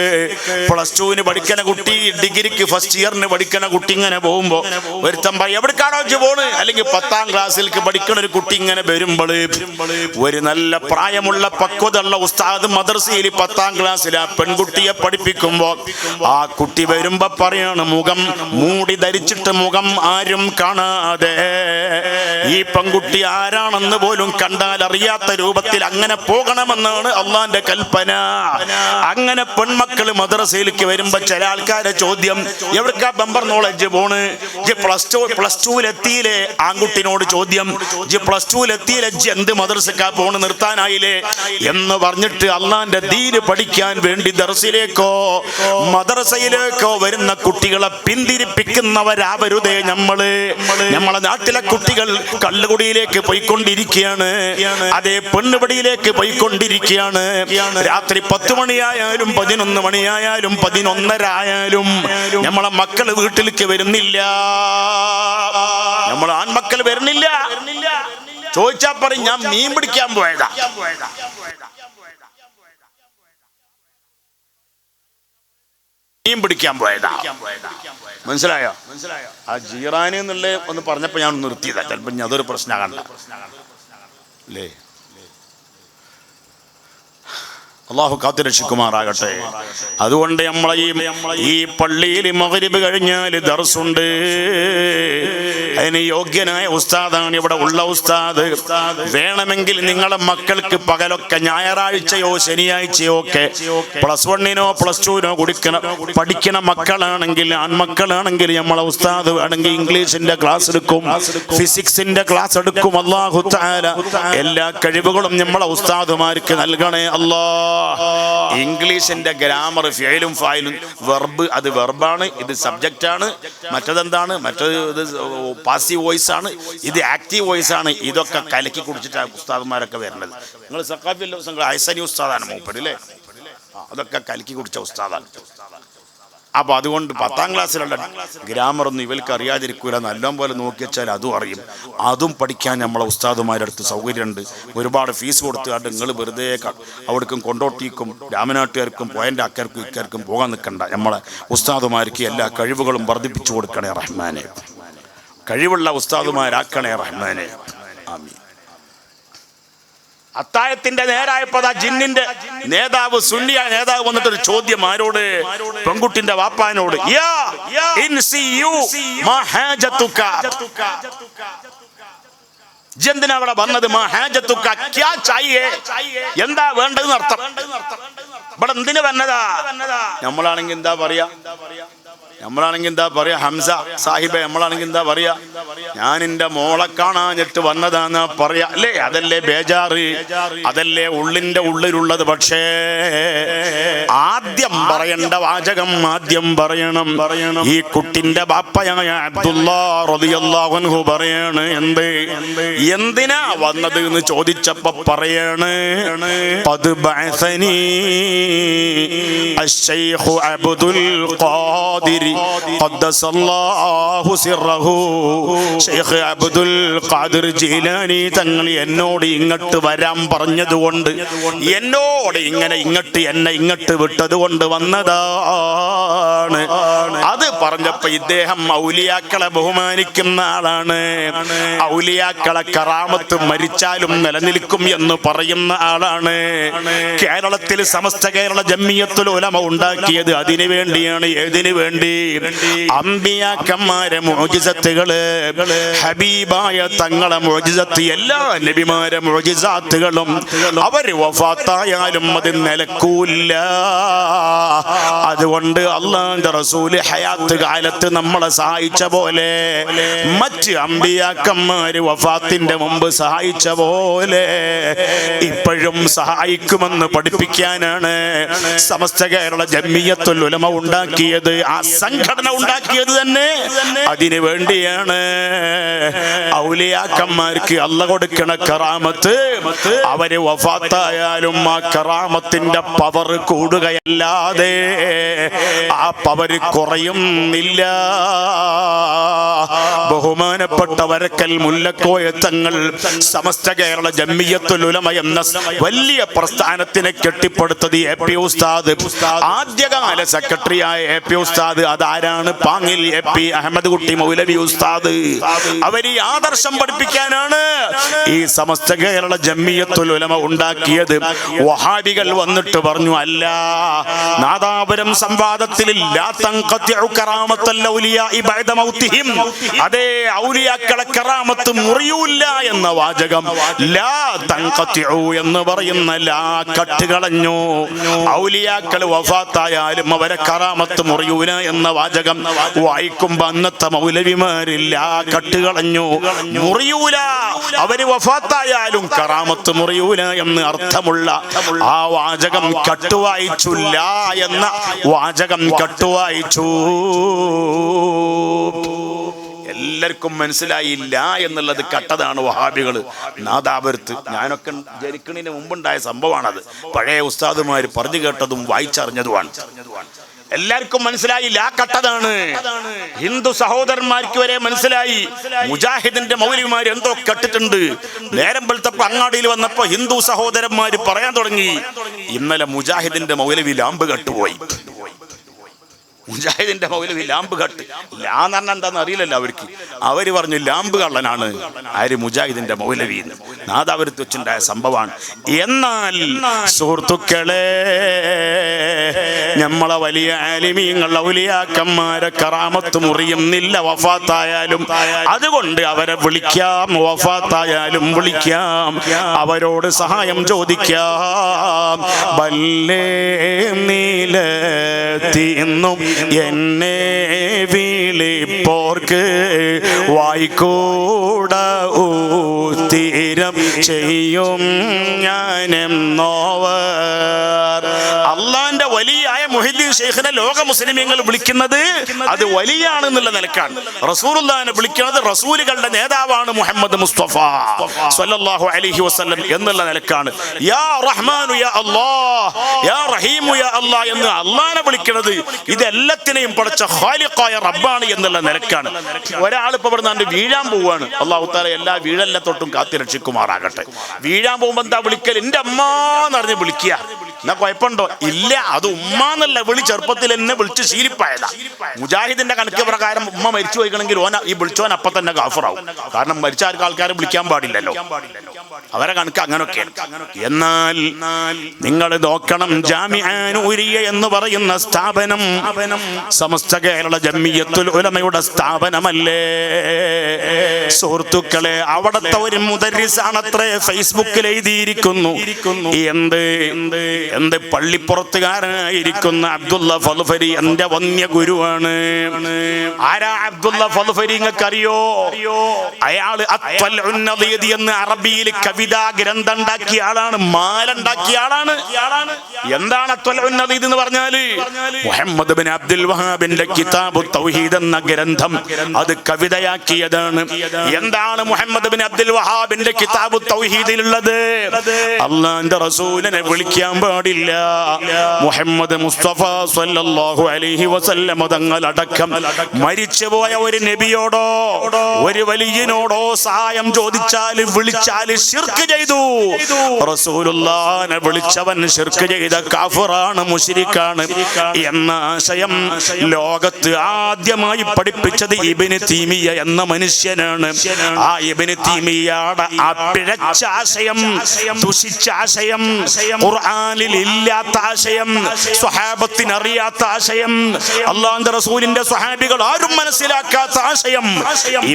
+2 പഠിക്കുന്ന കുട്ടി, ഡിഗ്രിക്ക് ഫസ്റ്റ് ഇയറിന് പഠിക്കുന്ന കുട്ടി ഇങ്ങനെ പോകുമ്പോ ഒരുത്തൻ പറയും എവിടേക്കാണോ പോണ്, അല്ലെങ്കിൽ 10ാം ക്ലാസ്സിലേക്ക് പഠിക്കുന്ന ഒരു കുട്ടി ഇങ്ങനെ വരുമ്പോൾ ഒരു നല്ല പ്രായമുള്ള പക്വതയുള്ള ഉസ്താദ് മദ്രസയിൽ 10ാം ക്ലാസ്സിൽ ആ പെൺകുട്ടിയെ പഠിപ്പിക്കുമ്പോ ആ കുട്ടി വരുമ്പോ പറയാണ്, മുഖം മൂടി ധരിച്ചിട്ട് മുഖം ആരും കാണാതെ, ഈ പെൺകുട്ടി ആരാണെന്ന് പോലും കണ്ടാൽ അറിയാത്ത രൂപത്തിൽ അങ്ങനെ പോകണമെന്നാണ് അള്ളാന്റെ കൽപ്പന. അങ്ങനെ പെൺമക്കള് മദ്രസയിലേക്ക് വരുമ്പോ ചില ആൾക്കാരെ ചോദ്യം, എവിടേക്കാ ബമ്പർ നോളജ് പോണ്, +2 ആൺകുട്ടിനോട് ചോദ്യം, +2 എന്ത് മദ്രസക്കാ പോണ്, നിർത്താനായില്ലേ എന്ന് പറഞ്ഞിട്ട് അള്ളാന്റെ ദീന് പഠിക്കാൻ വേണ്ടി ദർസിലേക്കോ മദ്രസയിലേക്കോ വരുന്ന കുട്ടികളെ പിന്തിരിപ്പിക്കുന്നവരാവരുതേ നമ്മളെ നാട്ടിലെ കുട്ടികൾ കള്ളുകുടിയിലേക്ക് പോയിക്കൊണ്ടിരിക്കുകയാണ്, അതേ പെണ്ണുപടിയിലേക്ക് പോയിക്കൊണ്ടിരിക്കുകയാണ്. രാത്രി 10 മണിയായാലും 11 മണിയായാലും 11:30 ആയാലും നമ്മളെ മക്കള് വീട്ടിലേക്ക് വരുന്നില്ല, നമ്മളെ ആൺമക്കൾ വരുന്നില്ല. ചോദിച്ചാ പറയും ഞാൻ മീൻ പിടിക്കാൻ പോയതാ. മനസ്സിലായോ? ആ ജീറാനി എന്നുള്ള ഒന്ന് പറഞ്ഞപ്പോ ഞാൻ നിർത്തിയതാ. ചിലപ്പോ അതൊരു പ്രശ്നമാകണ്ട അല്ലേ? അള്ളാഹു കാത്തുരക്ഷിക്കുമാറാകട്ടെ. അതുകൊണ്ട് നമ്മളെ ഈ പള്ളിയിൽ മഗ്രിബ് കഴിഞ്ഞാൽ ദർസുണ്ട്. അതിന് യോഗ്യനായ ഉസ്താദാണ് ഇവിടെ ഉള്ള ഉസ്താദ്. വേണമെങ്കിൽ നിങ്ങളെ മക്കൾക്ക് പകലൊക്കെ ഞായറാഴ്ചയോ ശനിയാഴ്ചയോ ഒക്കെ +1 +2 പഠിക്കണ മക്കളാണെങ്കിൽ, ആൺമക്കളാണെങ്കിൽ നമ്മളെ ഉസ്താദ് വേണമെങ്കിൽ ഇംഗ്ലീഷിന്റെ ക്ലാസ് എടുക്കും, ഫിസിക്സിന്റെ ക്ലാസ് എടുക്കും. അല്ലാഹു തആല എല്ലാ കഴിവുകളും നമ്മളെ ഉസ്താദുമാർക്ക് നൽകണേ അല്ലാഹ്. ഇംഗ്ലീഷിന്റെ ഗ്രാമർ, ഫിഅലും ഫായിലും, വെർബ് അത് വെർബാണ്, ഇത് സബ്ജക്റ്റ് ആണ്, മറ്റേതെന്താണ്, മറ്റേത് പാസീവ് വോയിസ് ആണ്, ഇത് ആക്റ്റീവ് വോയിസ് ആണ്. ഇതൊക്കെ കലക്കി കുടിച്ചിട്ടാണ് ഉസ്താദന്മാരൊക്കെ വരുന്നത്. നിങ്ങൾ സഖാഫി ഹൈസനി ഉസ്താദാണ് മൂപ്പര് അല്ലേ? അതൊക്കെ കലക്കി കുടിച്ച ഉസ്താദാണ്. അപ്പൊ അതുകൊണ്ട് 10ാം ക്ലാസ്സിലുള്ള ഗ്രാമറൊന്നും ഇവർക്ക് അറിയാതിരിക്കൂല. നല്ലപോലെ നോക്കി വെച്ചാൽ അതും അറിയും. അതും പഠിക്കാൻ നമ്മളെ ഉസ്താദുമാരുടെ അടുത്ത് സൗകര്യമുണ്ട്. ഒരുപാട് ഫീസ് കൊടുത്തുകൊണ്ട് നിങ്ങൾ വെറുതെ അവിടേക്കും കൊണ്ടോട്ടിക്കും രാമനാട്ടുകാർക്കും പോയൻ്റെ അക്കാർക്കും ഇക്കാർക്കും പോകാൻ നിൽക്കണ്ട. നമ്മളെ ഉസ്താദുമാർക്ക് എല്ലാ കഴിവുകളും വർദ്ധിപ്പിച്ചു കൊടുക്കണേ റഹ്മാനെ. കഴിവുള്ള ഉസ്താദുമാരാക്കണേ റഹ്മാനെ. ആമീൻ. അത്താഴത്തിന്റെ നേരായപ്പോ ജിന്നിന്റെ നേതാവ്, സുന്നിയായ നേതാവ് വന്നിട്ടൊരു ചോദ്യം ആരോട്? പെൺകുട്ടിന്റെ വാപ്പാനോട്. എന്തിനാ അവിടെ വന്നത്? എന്താ വേണ്ടതെന്ന് അർത്ഥം. ഇവിടെ എന്തിനു വന്നതാ? നമ്മളാണെങ്കിൽ എന്താ പറയാ? ഹംസ സാഹിബെ, നമ്മളാണെങ്കിൽ എന്താ പറയാ? ഞാൻ എന്റെ മോളെ കാണാഞ്ഞിട്ട് വന്നതാന്നാ പറയാ അല്ലേ? അതല്ലേ ബേജാറ്, അതല്ലേ ഉള്ളിന്റെ ഉള്ളിലുള്ളത്. പക്ഷേ ആദ്യം പറയേണ്ട വാചകം ആദ്യം പറയണം. ഈ കുട്ടിന്റെ ബാപ്പയായ അബ്ദുല്ലാഹ് റളിയല്ലാഹു അൻഹു പറയാണ്, എന്തിനാ വന്നത് എന്ന് ചോദിച്ചപ്പോ പറയാണ്, ഖദ് ബഅസനി അശ്ശൈഖു അബ്ദുൽ ഖാദിർ ഖദ്ദസല്ലാഹു സിർറഹു. ശൈഖ് അബ്ദുൽ ഖാദിർ ജീലാനി തങ്ങൾ എന്നോട് ഇങ്ങോട്ട് വരാൻ പറഞ്ഞതുകൊണ്ട്, എന്നോട് എന്നെ ഇങ്ങോട്ട് വിട്ടതുകൊണ്ട് വന്നതാണ്. അത് പറഞ്ഞപ്പോ ഇദ്ദേഹം ഔലിയാക്കളെ ബഹുമാനിക്കുന്ന ആളാണ്. ഔലിയാക്കളെ കറാമത്ത് മരിച്ചാലും നിലനിൽക്കും എന്ന് പറയുന്ന ആളാണ്. കേരളത്തിൽ സമസ്ത കേരള ജംഇയ്യത്തുൽ ഉലമ ഉണ്ടാക്കിയത് അതിനു വേണ്ടിയാണ്. ഏതിനു വേണ്ടി? അമ്പിയാക്കന്മാരെ മുഅ്ജിസത്തുകള്, ഹബീബായ തങ്ങളെ മുഅ്ജിസത്ത്, എല്ലാ നബിമാരെ മുഅ്ജിസാത്തുകളും അവര് വഫാത്തായാലും അത് നിലക്കൂല്ല. അതുകൊണ്ട് അല്ലാഹുവിന്റെ റസൂല് ഹയാത്ത് കാലത്ത് നമ്മളെ സഹായിച്ച പോലെ, മറ്റ് അമ്പിയാക്കന്മാര് വഫാത്തിന്റെ മുമ്പ് സഹായിച്ച പോലെ ഇപ്പോഴും സഹായിക്കുമെന്ന് പഠിപ്പിക്കാനാണ് സമസ്ത കേരള ജംഇയ്യത്തുൽ ഉലമ ഉണ്ടാക്കിയത്. ആ സംഘടന ഉണ്ടാക്കിയത് തന്നെ അതിനു വേണ്ടിയാണ്. ഔലിയാക്കന്മാർക്ക് അല്ലാഹു കൊടുക്കണ കറാമത്ത് അവര് വഫാത്തായാലും ആ കറാമത്തിന്റെ പവർ കൂടുകയല്ലാതെ ആ പവർ കുറയുന്നില്ല. ബഹുമാനപ്പെട്ട വരക്കൽ മുല്ലക്കോയ തങ്ങൾ സമസ്ത കേരള ജംഇയ്യത്തുൽ ഉലമ എന്ന വലിയ പ്രസ്ഥാനത്തിനെ കെട്ടിപ്പടുത്തത് എ.പി. ഉസ്താദ്, ആദ്യകാല സെക്രട്ടറിയായ എ.പി. ഉസ്താദ്. അതാരാണ്? പാങ്ങിൽ എ.പി. അഹമ്മദ് കുട്ടി മൗലവി ഉസ്താദ്. അവര് ഈ ആദർശം പഠിപ്പിക്കാനാണ് ഈ സമസ്ത കേരള ജംഇയ്യത്തുൽ ഉലമ ഉണ്ടാക്കിയത്. വഹാബികൾ വന്നിട്ട് പറഞ്ഞു, അല്ല, നാദാപുരം സംവാദത്തിൽ ലാ തൻഖതിഉ കറാമത്തുൽ ഔലിയാഇ ബഅദ മൗതിഹിം, അതേ ഔലിയാക്കളെ കറാമത്ത് മുറിയൂല്ല എന്ന വാചകം, ലാ തൻഖതിഉ എന്ന് പറയുന്ന ലാ കട്ടുകളഞ്ഞു. ഔലിയാക്കൾ വഫാത്തായാലും അവരെ കറാമത്ത് മുറിയൂല എന്ന വാചകം വായിക്കുമ്പോ അന്നത്തെ മൗലവിമാരില്ല കട്ടുകളഞ്ഞു. മുറിയൂല, അവര് വഫാത്തായാലും കറാമത്ത് മുറിയൂല എന്ന് അർത്ഥമുള്ള ആ വാചകം കട്ടുവായിച്ചില്ല എന്ന വാചകം കട്ടുവായിച്ചു. എല്ലാവർക്കും മനസ്സിലായില്ല എന്നുള്ളത് കട്ടതാണ് വഹാബികള്. നാദാപുരത്ത് ഞാനൊക്കെ ജനിക്കണതിന് മുമ്പുണ്ടായ സംഭവമാണത്. പഴയ ഉസ്താദുമാര് പറഞ്ഞു കേട്ടതും വായിച്ചറിഞ്ഞതുമാണ്. എല്ലാവർക്കും മനസ്സിലായില്ല, ആ കട്ടതാണ്. ഹിന്ദു സഹോദരന്മാർക്ക് വരെ മനസ്സിലായി. മുജാഹിദിന്റെ മൗലവിമാർ എന്തോ കെട്ടിട്ടുണ്ട്. നേരം വെളുത്തപ്പോ അങ്ങാടിയിൽ വന്നപ്പോ ഹിന്ദു സഹോദരന്മാര് പറയാൻ തുടങ്ങി, ഇന്നലെ മുജാഹിദിന്റെ മൗലവി ലാമ്പ് കെട്ടുപോയി. മുജാഹിദിന്റെ മൗലവി ലാമ്പ് കട്ട്, ലാന്ന് പറഞ്ഞാൽ എന്താന്ന് അറിയില്ലല്ലോ അവർക്ക്. അവര് പറഞ്ഞു ലാമ്പ് കള്ളനാണ്. ആര്? മുജാഹിദിന്റെ മൗലവി. നാദാപുരത്ത് വെച്ചുണ്ടായ സംഭവമാണ്. എന്നാൽ സുഹൃത്തുക്കളെ, നമ്മളെ വലിയ ആലിമീങ്ങൾ ഔലിയാക്കന്മാരെ കറാമത്ത് മുറിയുന്നില്ല വഫാത്തായാലും. അതുകൊണ്ട് അവരെ വിളിക്കാം, വഫാത്തായാലും വിളിക്കാം, അവരോട് സഹായം ചോദിക്കാം. വല്ലേ നീലത്തിന്നും എന്നെ വിളിപ്പോർക്ക് വായിക്കൂട തീരം ചെയ്യും ഞാനെന്നോവർ. അള്ളാന്റെ വലിയായ മുഹീദ്ദീൻ ശൈഖിനെ ലോക മുസ്ലിമീങ്ങൾ വിളിക്കുന്നത് അത് വലിയാണെന്നുള്ള നിലക്കാണ്. റസൂലുള്ളാഹിനെ വിളിക്കുന്നത് റസൂലുകളുടെ നേതാവാണ് മുഹമ്മദ് മുസ്തഫ സ്വല്ലല്ലാഹു അലൈഹി വസല്ലം എന്നുള്ള നിലക്കാണ്. യാ റഹ്മാനു യാ അല്ലാഹ്, യാ റഹീമു യാ അല്ലാഹ് എന്ന് അള്ളാഹിനെ വിളിക്കുന്നത് ഇതെല്ലാത്തിനെയും പടച്ച ഖാലിഖായ റബ്ബാണ് എന്നുള്ള നിലക്കാണ്. ഒരാൾ ഇപ്പൊ ഇവിടെ നിന്ന് വീഴാൻ പോവാണ്. അല്ലാഹു തആല എല്ലാ വീഴല്ല തൊട്ടും കാത്തി രക്ഷിക്കുമാറാകട്ടെ. വീഴാൻ പോകുമ്പോ എന്താ വിളിക്കൽ? എന്റെ അമ്മ എന്നറിഞ്ഞ് വിളിക്കുക. എന്നാ കുഴപ്പമുണ്ടോ? ഇല്ല, അത് ഉമ്മ എന്നല്ല വിളി. ചെറുപ്പത്തിൽ എന്നെ വിളിച്ച് ശീലിപ്പായതാ. മുജാഹിദിന്റെ കണക്ക് പ്രകാരം ഉമ്മ മരിച്ചു പോയിക്കണമെങ്കിൽ ഓന ഈ വിളിച്ചോൻ അപ്പൊ തന്നെ ഗാഫറാവും. കാരണം മരിച്ച ആൾക്കാരെ വിളിക്കാൻ പാടില്ലല്ലോ. അവരെ കണക്ക് അങ്ങനൊക്കെയാണ്. എന്നാൽ നിങ്ങൾ നോക്കണം, ജാമിഅ നൂരിയ എന്ന് പറയുന്ന സ്ഥാപനം സമസ്ത കേരള ജംഇയ്യത്തുൽ ഉലമയുടെ സ്ഥാപനമല്ലേ സുഹൃത്തുക്കളെ? അവിടത്തെ ഒരു മുദരിസാണത്രേ ഫേസ്ബുക്കിൽ എഴുതിയിരിക്കുന്നു. എന്ത് പള്ളിപ്പുറത്തുകാരനായിരിക്കുന്ന അബ്ദുള്ള ഫളുഫരി എന്റെ വന്യ ഗുരുവാണ്. ആരാ അബ്ദുള്ള ഫളുഫരി? നിങ്ങൾക്കറിയോ? അയാള് എന്ന് അറബിയിൽ കവിതാ ഗ്രന്ഥം ഉണ്ടാക്കിയ ആളാണ്, മാല ഉണ്ടാക്കിയ ആളാണ്. എന്താണ് അത്വൽഉന്നദീദ് എന്ന് പറഞ്ഞാല്? മുഹമ്മദ് ബിൻ അബ്ദുൽ വഹാബിന്റെ കിതാബു തൗഹീദ് എന്ന ഗ്രന്ഥം അത് കവിതയാക്കിയതാണ്. എന്താണ് മുഹമ്മദ് ബിൻ അബ്ദുൽ വഹാബിന്റെ കിതാബു തൗഹീദിലുള്ളത്? അല്ലാഹുവിന്റെ റസൂലിനെ വിളിക്കാൻ പാടില്ല. മുഹമ്മദ് മുസ്തഫ സ്വല്ലല്ലാഹു അലൈഹി വസല്ലം തങ്ങളടക്കം മരിച്ചുപോയ ഒരു നബിയോടോ ഒരു വലിയനോടോ സഹായം ചോദിച്ചാൽ വിളിച്ചാൽ ശിർക്ക് ചെയ്തു. റസൂലുള്ളാഹിനെ വിളിച്ചവൻ ശിർക്ക് ചെയ്ത കാഫിറാണ്, മുശ്രിക്കാണ് എന്ന ആശയം ലോകത്ത് ആദ്യമായി പഠിപ്പിച്ചത് ഇബ്നു തൈമിയ്യ എന്ന മനുഷ്യനാണ്. ആ ഇബ്നു തൈമിയ്യയുടെ ആ പിഴച്ച ആശയം, ദുഷിച്ച ആശയം, ഖുർആനിൽ ഇല്ലാത്ത ആശയം, സ്വഹാബത്തിന് അറിയാത്ത ആശയം, അല്ലാഹുവിന്റെ റസൂലിന്റെ സ്വഹാബികൾ ആരും മനസ്സിലാക്കാത്ത ആശയം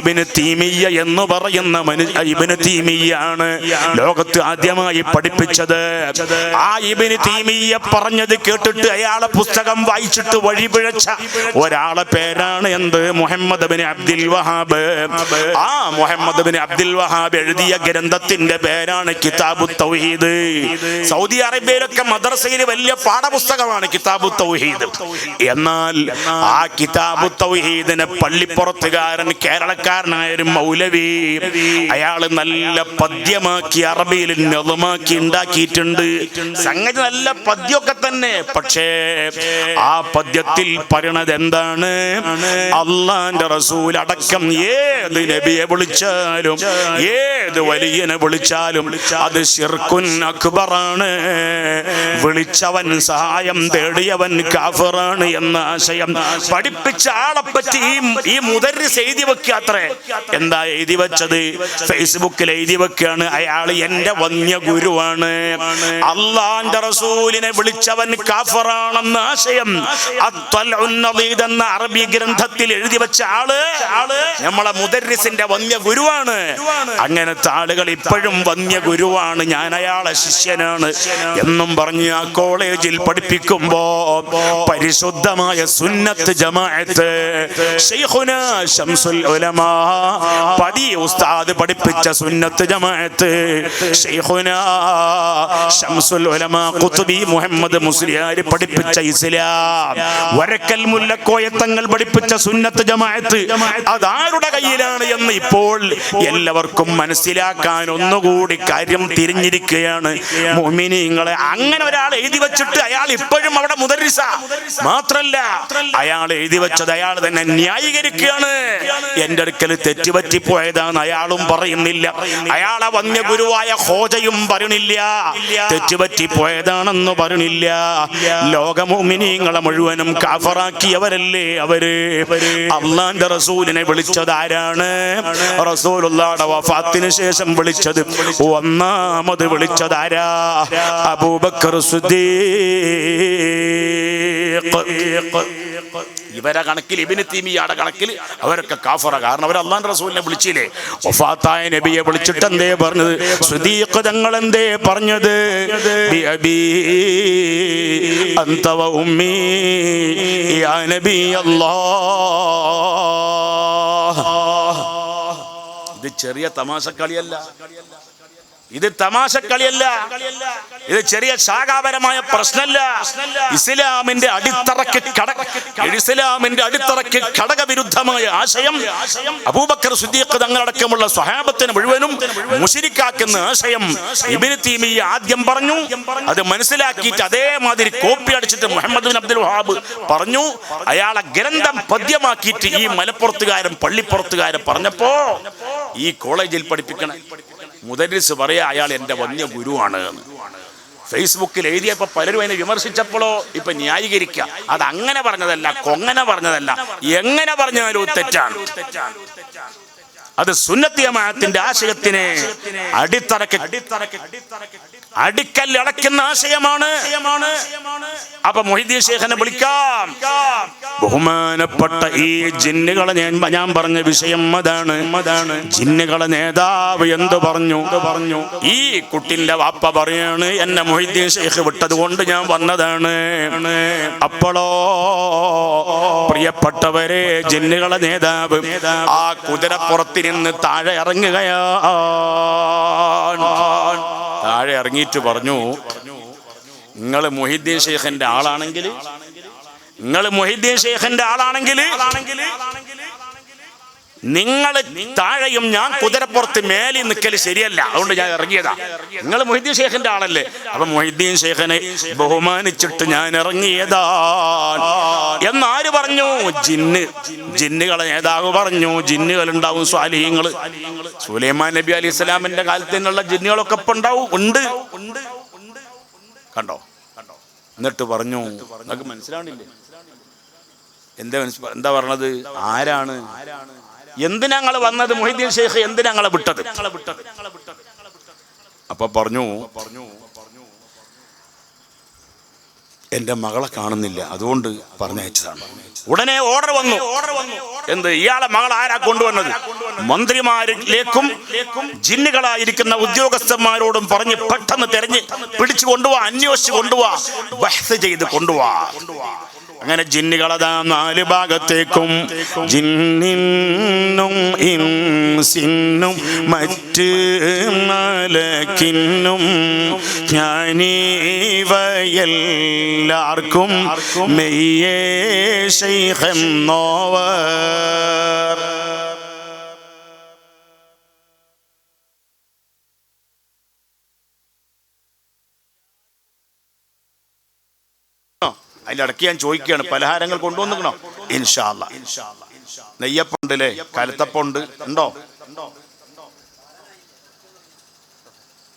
ഇബ്നു തൈമിയ്യ എന്ന് പറയുന്ന ഇബ്നു തൈമിയ്യാണ് ലോകത്ത് ആദ്യമായി പഠിപ്പിച്ചത്. ആ ഇബ്നു തൈമിയ്യ പറഞ്ഞത് കേട്ടിട്ട് അയാളെ പുസ്തകം വായിച്ചിട്ട് വഴിപിഴച്ച ഒരാളെ പേരാണ് എന്ത്? Muhammad bin Abdul Wahab. ആ മുഹമ്മദ് ബിൻ അബ്ദുൽ വഹാബ് എഴുതിയ ഗ്രന്ഥത്തിന്റെ പേരാണ് കിതാബു തൗഹീദ്. സൗദി അറേബ്യയിലൊക്കെ മദ്രസയിൽ വലിയ പാഠപുസ്തകമാണ് കിതാബു തൗഹീദ്. എന്നാൽ ആ കിതാബു തൗഹീദിനെ പള്ളിപ്പുറത്തുകാരൻ, കേരളക്കാരനായ ഒരു മൗലവി, അയാള് നല്ല പദ്യമാക്കി അറബിയിൽ നളമാക്കി ഉണ്ടാക്കിയിട്ടുണ്ട്. സംഗതി നല്ല പദ്യമൊക്കെ തന്നെ. പക്ഷേ ആ പദ്യത്തിൽ പറയണത് എന്താണ്? അള്ളാന്റെ റസൂൽ അടക്കം ഏത് നബിയെ വിളിച്ചാലും, ഏത് വലിയനെ വിളിച്ചാലും അത് ശിർക്കുൻ അക്ബറാണ്. വിളിച്ചവൻ, സഹായം തേടിയവൻ കാഫിറാണ് എന്ന ആശയം പഠിപ്പിച്ച ആളെ പറ്റി ഈ മുദർരിസ് എഴുതി വെക്കുക. അത്രേ. എന്താ എഴുതി വെച്ചത്? ഫേസ്ബുക്കിൽ എഴുതി വെക്കുകയാണ്, അയാൾ എന്റെ വന്യ ഗുരുവാണ്, അള്ളാന്റെ റസൂലിനെ വിളിച്ചവൻ കാഫിറാണെന്ന ആശയം എന്ന അറബി ഗ്രന്ഥത്തിൽ എഴുതി വെച്ച ആള് നമ്മളെ മുദർരിസിന്റെ വന്യ ഗുരുവാണ്. അങ്ങനത്തെ ആളുകൾ ഇപ്പോഴും വന്യ ഗുരുവാണ്, ഞാൻ അയാളെ ശിഷ്യനാണ് എന്നും പറഞ്ഞ് ആ കോളേജിൽ പഠിപ്പിക്കുമ്പോ പരിശുദ്ധമായ സുന്നത്ത് ജമാഅത്ത് ശൈഖുനാ ശംസുൽ ഉലമാ പതി ഉസ്താദ് പഠിപ്പിച്ച സുന്നത്ത് ജമാഅത്ത് ശൈഖുനാ ശംസുൽ ഉലമാ ഖുത്ബി മുഹമ്മദ് മുസ്ലിയാർ പഠിപ്പിച്ച ഇസ്ലാം, വരക്കൽ മുല്ലക്കോയ തങ്ങൾ പഠിപ്പിച്ച സുന്നത്ത് ജമാഅത്ത് അതാരുടെ കയ്യിലാണ് എന്ന് ഇപ്പോൾ എല്ലാവർക്കും മനസ്സിലാക്കാൻ ഒന്നുകൂടി കാര്യം തിരിഞ്ഞിരിക്കുകയാണ്. മുഅ്മിനീങ്ങളെ, അങ്ങനെ ഒരാൾ എഴുതി വെച്ചിട്ട് അയാൾ ഇപ്പോഴും അവിടെ മുദർരിസ മാത്രല്ല, അയാൾ എഴുതി വെച്ചത് അയാൾ തന്നെ ന്യായീകരിക്കുകയാണ്. എന്റെ അടുക്കൽ തെറ്റുപറ്റിപ്പോയതാണ് അയാളും പറയുന്നില്ല, അയാളെ വന്യ ഗുരുവായ ഹോജയും പറയണില്ല, തെറ്റുപറ്റിപ്പോയതാണെന്ന് പറയണില്ല. ലോക മുഅ്മിനീങ്ങളെ മുഴുവനും കാഫറാക്കിയവരല്ലേ അവര്. അള്ളാന്റെ റസൂലിനെ വിളിച്ചത് ആരാണ്? റസൂലുള്ളാഹിയുടെ വഫാത്തിന് ശേഷം വിളിച്ചത്, ഒന്നാമത് വിളിച്ചത് ആരാ? അബൂബക്കർ സിദ്ദീഖ്. ഇവരെ കണക്കിൽ, ഇബ്നു തൈമിയ്യയുടെ കണക്കിൽ അവരൊക്കെ കാഫറ. കാരണം അവർ അല്ലാഹുവിന്റെ റസൂലിനെ വിളിച്ചില്ലേ. വഫാത്തായ നബിയെ വിളിച്ചിട്ട് എന്തേ പറഞ്ഞത്? സിദ്ദീഖ് തങ്ങൾ എന്തേ പറഞ്ഞത്? ബി അബീ അൻത വ ഉമ്മീ യാ നബി അല്ലാഹ്. ഇത് ചെറിയ തമാശക്കളിയല്ല, ഇത് തമാശക്കളിയല്ല, ഇത് ചെറിയ ശാഖാപരമായ പ്രശ്നമല്ല. ഇസ്ലാമിന്റെ അടിത്തറയ്ക്ക് ഘടകവിരുദ്ധമായ ആശയം അബൂബക്കർ സിദ്ദീഖ് തങ്ങളടക്കമുള്ള സ്വഹാബത്തിന് മുഴുവനും മുശ്രിക്കാക്കുന്ന ആശയം ഇബ്നു തൈമിയ്യ ആദ്യം പറഞ്ഞു. അത് മനസ്സിലാക്കിയിട്ട് അതേമാതിരി കോപ്പി അടിച്ചിട്ട് മുഹമ്മദ് ബിൻ അബ്ദുൽ വഹാബ് പറഞ്ഞു. അയാളെ ഗ്രന്ഥം പദ്യമാക്കിയിട്ട് ഈ മലപ്പുറത്തുകാരൻ, പള്ളിപ്പുറത്തുകാരൻ പറഞ്ഞപ്പോ ഈ കോളേജിൽ പഠിപ്പിക്കണം മുദർരിസ് പറയാ അയാൾ എന്റെ വന്യ ഗുരുവാണ്. ഫേസ്ബുക്കിൽ എഴുതിയപ്പോ പലരും അതിനെ വിമർശിച്ചപ്പോഴോ ഇപ്പൊ ന്യായീകരിക്കുക. അത് അങ്ങനെ പറഞ്ഞതല്ല, കൊങ്ങനെ പറഞ്ഞതല്ല, എങ്ങനെ പറഞ്ഞാലും തെറ്റാണ്. അത് സുന്നത്ത് ജമാഅത്തിന്റെ ആശയത്തിനെ അടിക്കല്ലടക്കുന്ന ആശയമാണ്. അപ്പൊ മുഹീദ്ദീൻ ശൈഖിനെ വിളിക്കാം. ബഹുമാനപ്പെട്ട ഈ ജിന്നുകളെ ഞാൻ പറഞ്ഞ വിഷയം അതാണ്. ജിന്നുകളെ നേതാവ് എന്ത് പറഞ്ഞു? ഈ കുട്ടിന്റെ വാപ്പ പറയാണ്, എന്നെ മുഹീദ്ദീൻ ശൈഖ് വിട്ടത് കൊണ്ട് ഞാൻ വന്നതാണ്. അപ്പോഴോ പ്രിയപ്പെട്ടവരെ, ജിന്നുകളെ നേതാവ് ആ കുതിരപ്പുറത്ത് നിന്ന് താഴെ ഇറങ്ങുകയാണ്. താഴെ ഇറങ്ങിയിട്ട് പറഞ്ഞു, നിങ്ങൾ മുഹീദ്ദീൻ ശൈഖിന്റെ ആളാണെങ്കിൽ, നിങ്ങൾ താഴെയും ഞാൻ കുതിരപ്പുറത്ത് മേലി നിൽക്കൽ ശരിയല്ല, അതുകൊണ്ട് ഞാൻ ഇറങ്ങിയതാ. നിങ്ങൾ മൊഹീദ്ദീൻ ഷേഖിന്റെ ആളല്ലേ, അപ്പൊ മൊഹീദ്ദീൻ ഷേഖിനെ ബഹുമാനിച്ചിട്ട് ഞാൻ ഇറങ്ങിയതാ എന്നാര് പറഞ്ഞു? ജിന്നുകളെ നേതാവ് പറഞ്ഞു. ജിന്നുകൾ ഉണ്ടാവും, സ്വാലിഹീങ്ങൾ. സുലൈമാൻ നബി അലൈഹി സ്വലാമിന്റെ കാലത്ത് നിന്നുള്ള ജിന്നുകളൊക്കെ ഇപ്പൊ ഉണ്ടാവും, ഉണ്ട്. കണ്ടോ? എന്നിട്ട് പറഞ്ഞു, നിങ്ങൾക്ക് മനസ്സിലാവണില്ലേ എന്താ പറഞ്ഞത്? ആരാണ്, എന്തിനാ ഞങ്ങൾ വന്നത്? മൊഹീദ്ദീൻ ഷേഖ് എന്തിനാ ഞങ്ങളെ വിട്ടത്? അപ്പൊ പറഞ്ഞു, എന്റെ മകളെ കാണുന്നില്ല, അതുകൊണ്ട് പറഞ്ഞയച്ചതാണ്. ഉടനെ ഓർഡർ വന്നു. എന്ത്? ഇയാളെ മകൾ ആരാ കൊണ്ടുവന്നത്? മന്ത്രിമാരിലേക്കും ജിന്നുകളായിരിക്കുന്ന ഉദ്യോഗസ്ഥന്മാരോടും പറഞ്ഞ് പെട്ടെന്ന് തെരഞ്ഞ് പിടിച്ചു കൊണ്ടുപോവാ, അന്വേഷിച്ച് കൊണ്ടുപോവാ, ബഹ്സ് ചെയ്ത് കൊണ്ടുപോവാ. അങ്ങനെ ജിന്നുകളതാ 4 ഭാഗത്തേക്കും, ജിന്നിനും ഇൻസിനും മറ്റ് മലക്കിനും ഞാനീവയെല്ലാവർക്കും മെയ്യേ ശൈഖെന്നോവർ. അതിൻ്റെ ഇടയ്ക്ക് ഞാൻ ചോദിക്കുകയാണ്, പലഹാരങ്ങൾ കൊണ്ടുവന്നിക്കണോ? ഇൻഷാ അല്ലാ. നെയ്യപ്പുണ്ടല്ലേ, കലത്തപ്പുണ്ട്, ഉണ്ടോ?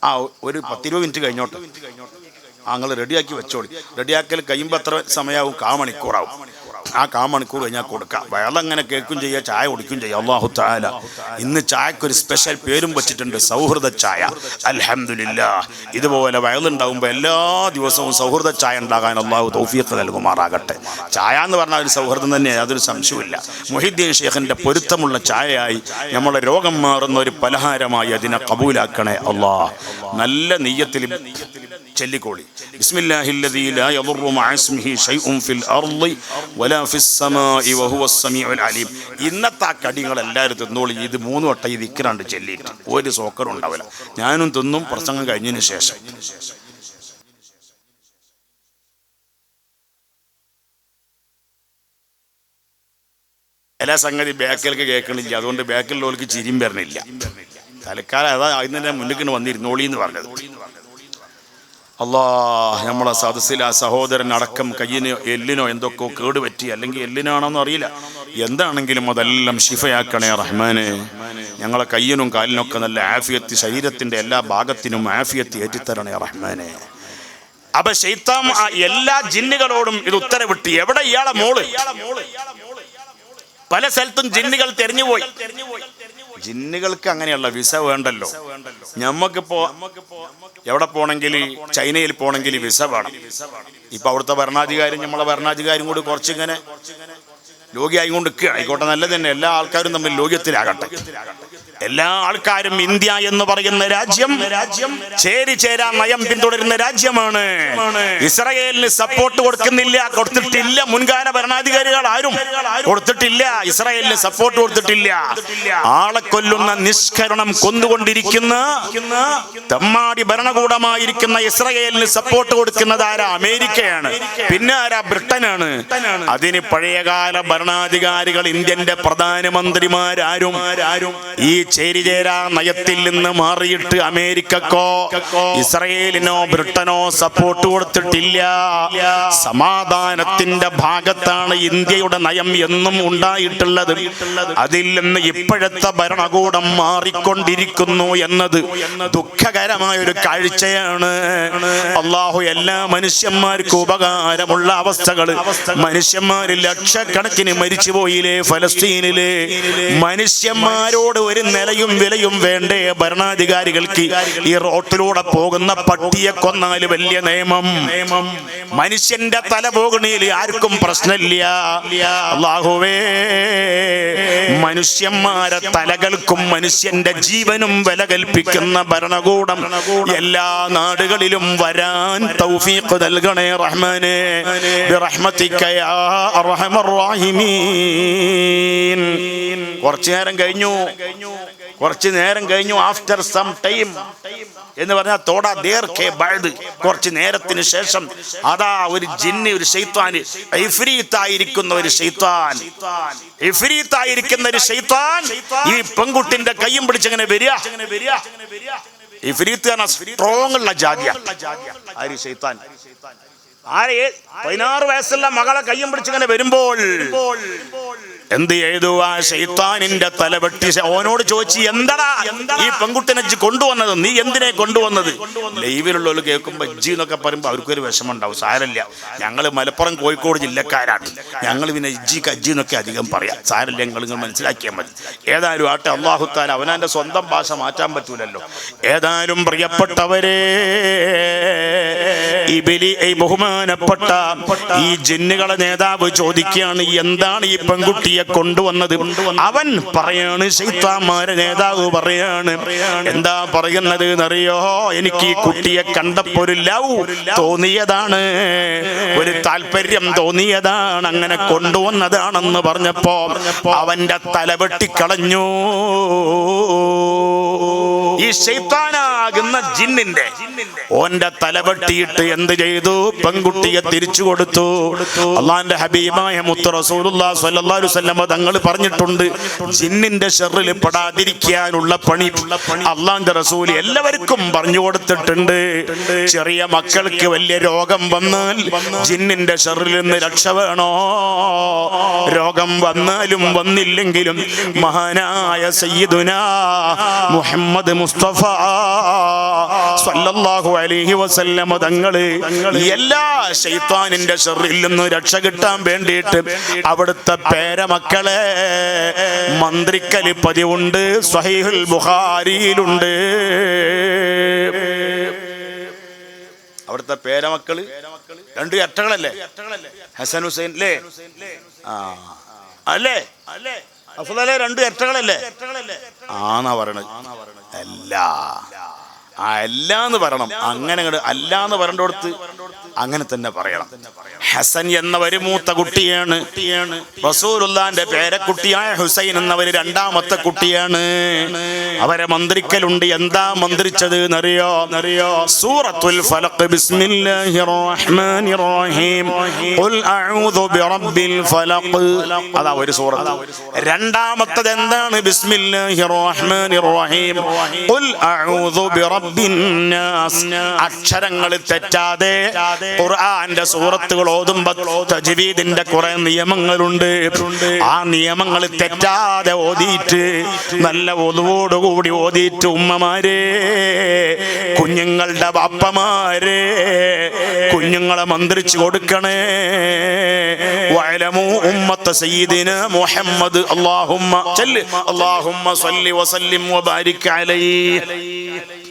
ആ, ഒരു 10-20 മിനിറ്റ് കഴിഞ്ഞോട്ടെ. നിങ്ങൾ റെഡിയാക്കി വെച്ചോളി. റെഡിയാക്കൽ കഴിയുമ്പോൾ എത്ര സമയമാവും? 1/4 മണിക്കൂറാവും. ആ 1/4 മണിക്കൂർ കഴിഞ്ഞാൽ കൊടുക്കാം. വെള്ളങ്ങനെ കേൾക്കും ചെയ്യുക, ചായ കുടിക്കും ചെയ്യുക. അല്ലാഹു തആല ഇന്ന് ചായക്കൊരു സ്പെഷ്യൽ പേരും വെച്ചിട്ടുണ്ട്, സൗഹൃദ ചായ. അൽഹംദുലില്ലാഹ്. ഇതുപോലെ വയലുണ്ടാകുമ്പോൾ എല്ലാ ദിവസവും സൗഹൃദ ചായ ഉണ്ടാകാൻ അല്ലാഹു തൗഫീഖ് നൽകുമാറാകട്ടെ. ചായ എന്ന് പറഞ്ഞാൽ ഒരു സൗഹൃദം തന്നെയാണ്, യാതൊരു സംശയമില്ല. മൊഹീദ്ദീൻ ഷേഖിന്റെ പൊരുത്തമുള്ള ചായയായി, നമ്മളെ രോഗം മാറുന്ന ഒരു പലഹാരമായി അതിനെ കബൂലാക്കണേ അല്ലാഹ്. നല്ല നിയ്യത്തിൽ ചൊല്ലിക്കോളി. ബിസ്മില്ലാഹില്ലദീ ലാ യദുറു മഅ ഇസ്മിഹി ശൈഉൻ ഫിൽ അർളി വലാ ഫിസ് സമാഇ വഹുവസ് സമീഉൽ അലീം. ഇന്നത്തെ ആ കടികൾ എല്ലാവരും തിന്നോളി. ഇത് 3 വട്ടം ഈ ദിക്റാണ്ട് ചൊല്ലിയിട്ട് ഒരു സോക്കറും ഉണ്ടാവില്ല. ഞാനും തിന്നും പ്രസംഗം കഴിഞ്ഞതിന് ശേഷം. എല്ലാ സംഗതി ബാക്കിലേക്ക് കേൾക്കണില്ല, അതുകൊണ്ട് ബാക്കിലുള്ളവർക്ക് ചിരിയും വരണില്ല. തൽക്കാലം അതാ അതിനെ മുന്നിൽ വന്നിരുന്നോളി എന്ന് പറഞ്ഞത്. അല്ലാഹ്, നമ്മളെ സദസ്സിൽ ആ സഹോദരൻ അടക്കം കയ്യിനോ എല്ലിനോ എന്തൊക്കെയോ കേടുപറ്റി, അല്ലെങ്കിൽ എല്ലിനാണോന്ന് അറിയില്ല, എന്താണെങ്കിലും അതെല്ലാം ശിഫയാക്കണേ റഹ്മാനെ. ഞങ്ങളെ കയ്യിനും കാലിനൊക്കെ നല്ല ആഫിയത്ത്, ശരീരത്തിന്റെ എല്ലാ ഭാഗത്തിനും ആഫിയത്ത് ഏറ്റിത്തരണേ റഹ്മാനെ. അപ്പൊ ശൈത്താൻ എല്ലാ ജിന്നുകളോടും ഇത് ഉത്തരവിട്ട്. എവിടെ ഇയാളെ മോള്? പല സ്ഥലത്തും ജിന്നുകൾ തെരഞ്ഞുപോയി. ജിന്നുകൾക്ക് അങ്ങനെയുള്ള വിസ വേണ്ടല്ലോ. ഞമ്മക്കിപ്പോ എവിടെ പോണെങ്കിൽ, ചൈനയിൽ പോണെങ്കിൽ വിസ വേണം. ഇപ്പൊ അവിടുത്തെ ഭരണാധികാരി, നമ്മളെ ഭരണാധികാരിയും കൂടി കുറച്ചിങ്ങനെ ലോകിയായി കൊണ്ട് നിൽക്കുക. ആയിക്കോട്ടെ, നല്ലത് തന്നെ. എല്ലാ ആൾക്കാരും തമ്മിൽ ലോകത്തിലാകട്ടെ. എല്ലാ ആൾക്കാരും ഇന്ത്യ എന്ന് പറയുന്ന രാജ്യം ചേരാ നയം പിന്തുടരുന്ന രാജ്യമാണ്. ഇസ്രായേലിന് സപ്പോർട്ട് കൊടുത്തിട്ടില്ല. മുൻകാല ഭരണാധികാരികൾ ആരും കൊടുത്തിട്ടില്ല, ഇസ്രായേലിന് സപ്പോർട്ട് കൊടുത്തിട്ടില്ല. ആളെ കൊല്ലുന്ന, നിഷ്കരണം കൊന്നുകൊണ്ടിരിക്കുന്ന തെമ്മാടി ഭരണകൂടമായിരിക്കുന്ന ഇസ്രായേലിന് സപ്പോർട്ട് കൊടുക്കുന്നത് ആരാ? അമേരിക്കയാണ്. പിന്നെ ആരാ? ബ്രിട്ടനാണ്. അതിന് പഴയകാല ഭരണാധികാരികൾ, ഇന്ത്യന്റെ പ്രധാനമന്ത്രിമാരാരും ഈ ചേരിചേരാ നയത്തിൽ നിന്ന് മാറിയിട്ട് അമേരിക്കക്കോ ഇസ്രായേലിനോ ബ്രിട്ടനോ സപ്പോർട്ട് കൊടുത്തിട്ടില്ല. സമാധാനത്തിന്റെ ഭാഗത്താണ് ഇന്ത്യയുടെ നയം എന്നും ഉണ്ടായിട്ടുള്ളത്. അതിൽ നിന്ന് ഇപ്പോഴത്തെ ഭരണകൂടം മാറിക്കൊണ്ടിരിക്കുന്നു എന്നത് ദുഃഖകരമായ ഒരു കാഴ്ചയാണ്. അല്ലാഹു എല്ലാ മനുഷ്യന്മാർക്കും ഉപകാരമുള്ള അവസ്ഥകൾ, മനുഷ്യന്മാര് ലക്ഷക്കണക്കിന് മരിച്ചുപോയില്ലേ ഫലസ്തീനിലെ? മനുഷ്യന്മാരോട് ഒരു നിലയും വിലയും വേണ്ടേ ഭരണാധികാരികൾക്ക്? ഈ റോട്ടിലൂടെ പോകുന്ന പട്ടിയെ കൊന്നാല് വലിയ നിയമം. മനുഷ്യന്റെ തല പോകണേൽ ആർക്കും പ്രശ്നമില്ല. അല്ലാഹുവേ, മനുഷ്യന്മാരെ തലകൾക്കും മനുഷ്യന്റെ ജീവനും വില കൽപ്പിക്കുന്ന ഭരണകൂടം എല്ലാ നാടുകളിലും വരാൻ തൗഫീഖ് നൽകണേ റഹ്മാനേ, ബിറഹ്മതിക യാ അർഹമർ റഹീമീൻ. കുറച്ചു നേരം കഴിഞ്ഞു. കുറച്ച് നേരം കഴിഞ്ഞു, ആഫ്റ്റർ സം ടൈം എന്ന് പറഞ്ഞാൽ തോടാ ദേർ കെ ബഅദ്, കുറച്ച് നേരത്തിന് ശേഷം അതാ ഒരു ജിന്ന്, ഒരു ശൈത്താൻ, ഇഫ്രീത്തായിരിക്കുന്ന ഒരു ശൈത്താൻ, ഇഫ്രീത്തായിരിക്കുന്ന ഒരു ശൈത്താൻ ഈ പെൺകുട്ടിന്റെ കയ്യും പിടിച്ചങ്ങനെ വരിക. ഇഫ്രീത്ത് പറഞ്ഞ സ്ട്രോങ് ഉള്ള ജാതിയ. ആര്? ശൈത്താൻ. ആരെ? 16 വയസ്സുള്ള മകളെ കയ്യും പിടിച്ചിങ്ങനെ വരുമ്പോൾ എന്ത് ചെയ്തു? ആ ശൈത്താനിന്റെ തലവെട്ടി ഓനോട് ചോദിച്ചു, എന്താടാ ഈ പെൺകുട്ടിനെ കൊണ്ടുവന്നത്? നീ എന്തിനെ കൊണ്ടുവന്നത്? ലൈവിലുള്ളവർ കേൾക്കുമ്പോ ഇജ്ജി എന്നൊക്കെ പറയുമ്പോൾ അവർക്കൊരു വിഷമം ഉണ്ടാവും. സാരമില്ല, ഞങ്ങൾ മലപ്പുറം കോഴിക്കോട് ജില്ലക്കാരാണ്, ഞങ്ങൾ പിന്നെ ഇജ്ജി കജ്ജി എന്നൊക്കെ അധികം പറയാം. സാരമില്ല, നിങ്ങൾ മനസ്സിലാക്കിയാൽ മതി. ഏതായാലും ആട്ടെ, അല്ലാഹു തആല അവനാന്റെ സ്വന്തം ഭാഷ മാറ്റാൻ പറ്റൂലല്ലോ. ഏതായാലും പ്രിയപ്പെട്ടവരെ, ബഹുമാനപ്പെട്ട ഈ ജിന്നുകളെ നേതാവ് ചോദിക്കുകയാണ്, എന്താണ് ഈ പെൺകുട്ടിയെ കൊണ്ടുവന്നത്? അവൻ പറയാണ്, ശൈത്താന്മാരെ നേതാവ് പറയാണ്, എന്താ പറയുന്നത് എന്നറിയോ? എനിക്ക് ഈ കുട്ടിയെ കണ്ടപ്പോ ഒരു ലവ് തോന്നിയതാണ്, ഒരു താല്പര്യം തോന്നിയതാണ്, അങ്ങനെ കൊണ്ടുവന്നതാണെന്ന് പറഞ്ഞപ്പോ അവന്റെ തല വെട്ടിക്കളഞ്ഞു. ഈ ശൈത്താനാകുന്ന ജിന്നിന്റെ ഓന്റെ തല വെട്ടിയിട്ട് എന്ത് ചെയ്തു? പെൺകുട്ടിയെ തിരിച്ചു കൊടുത്തു. അള്ളാന്റെ ഹബീബായ മുത്ത് റസൂലുള്ളാഹി സ്വല്ലല്ലാഹു അലൈഹി വസല്ലം തങ്ങൾ പറഞ്ഞിട്ടുണ്ട്, ജിന്നിന്റെ ഷർറിൽ പെടാതിരിക്കാനുള്ള പണി അള്ളാന്റെ റസൂൽ എല്ലാവർക്കും പറഞ്ഞു കൊടുത്തിട്ടുണ്ട്. ചെറിയ മക്കൾക്ക് വലിയ രോഗം വന്നാൽ ജിന്നിന്റെ ഷർറിൽ നിന്ന് രക്ഷ വേണോ? രോഗം വന്നാലും വന്നില്ലെങ്കിലും മഹാനായ സയ്യിദുനാ മുഹമ്മദ് മുസ്തഫ സ്വല്ലല്ലാഹു അലൈഹി വസല്ലം തങ്ങൾ എല്ലാ ശൈത്താനിന്റെ ഷർറിൽ നിന്ന് രക്ഷ കിട്ടാൻ വേണ്ടിയിട്ട് അവിടുത്തെ പേരമക്കളെ മന്ത്രിക്കൽ പതിവുണ്ട്. സ്വഹീഹുൽ ബുഖാരിയിലുണ്ട്. അവിടുത്തെ പേരമക്കള് 2 ഇരട്ടകളല്ലേ? ഹസൻ ഹുസൈൻ അല്ലേ? അല്ലേ? അഫ്ളലെ 2 ഇരട്ടകളല്ലേ? ആന്നാ പറയണത്. അല്ല, അല്ല എന്ന് പറയണം. അങ്ങനെ അല്ല എന്ന് പറയേണ്ടടുത്ത് അങ്ങനെ തന്നെ പറയണം. ഹസൻ എന്നവര് മൂത്ത കുട്ടിയാണ്. റസൂലുള്ളാന്റെ പേരക്കുട്ടിയായ ഹുസൈൻ എന്നവര് രണ്ടാമത്തെ കുട്ടിയാണ്. അവരെ മന്ത്രിക്കലുണ്ട്. എന്താ മന്ത്രിച്ചത് എന്നറിയോ? സൂറത്തുൽ ഫലഖ്, ബിസ്മില്ലാഹിർ റഹ്മാനിർ റഹീം, ഖുൽ അഊദു ബിറബ്ബിൽ ഫലഖ്. അതാ ഒരു സൂറത്ത്. രണ്ടാമത്തേത് എന്താണ്? ബിസ്മില്ലാഹിർ റഹ്മാനിർ റഹീം, ഖുൽ അഊദു ബിറബ്ബിൻ നാസ്. അക്ഷരങ്ങൾ തെറ്റാതെ ഖുർആന്റെ സൂറത്തുകൾ ഓതുമ്പോ തജ്വീദിന്റെ കുറെ നിയമങ്ങളുണ്ട്. ആ നിയമങ്ങൾ തെറ്റാതെ ഓതിയിട്ട് നല്ല ഒതുവോടുകൂടി ഓതിയിട്ട് ഉമ്മമാരെ, കുഞ്ഞുങ്ങളുടെ ബാപ്പമാരെ, കുഞ്ഞുങ്ങളെ മന്ത്രിച്ചു കൊടുക്കണേ. വഅലമു ഉമ്മത്ത സയ്യിദിന മുഹമ്മദ് അല്ലാഹുമ്മ സ്വല്ലി വസല്ലിം വബാരിക് അലൈഹി.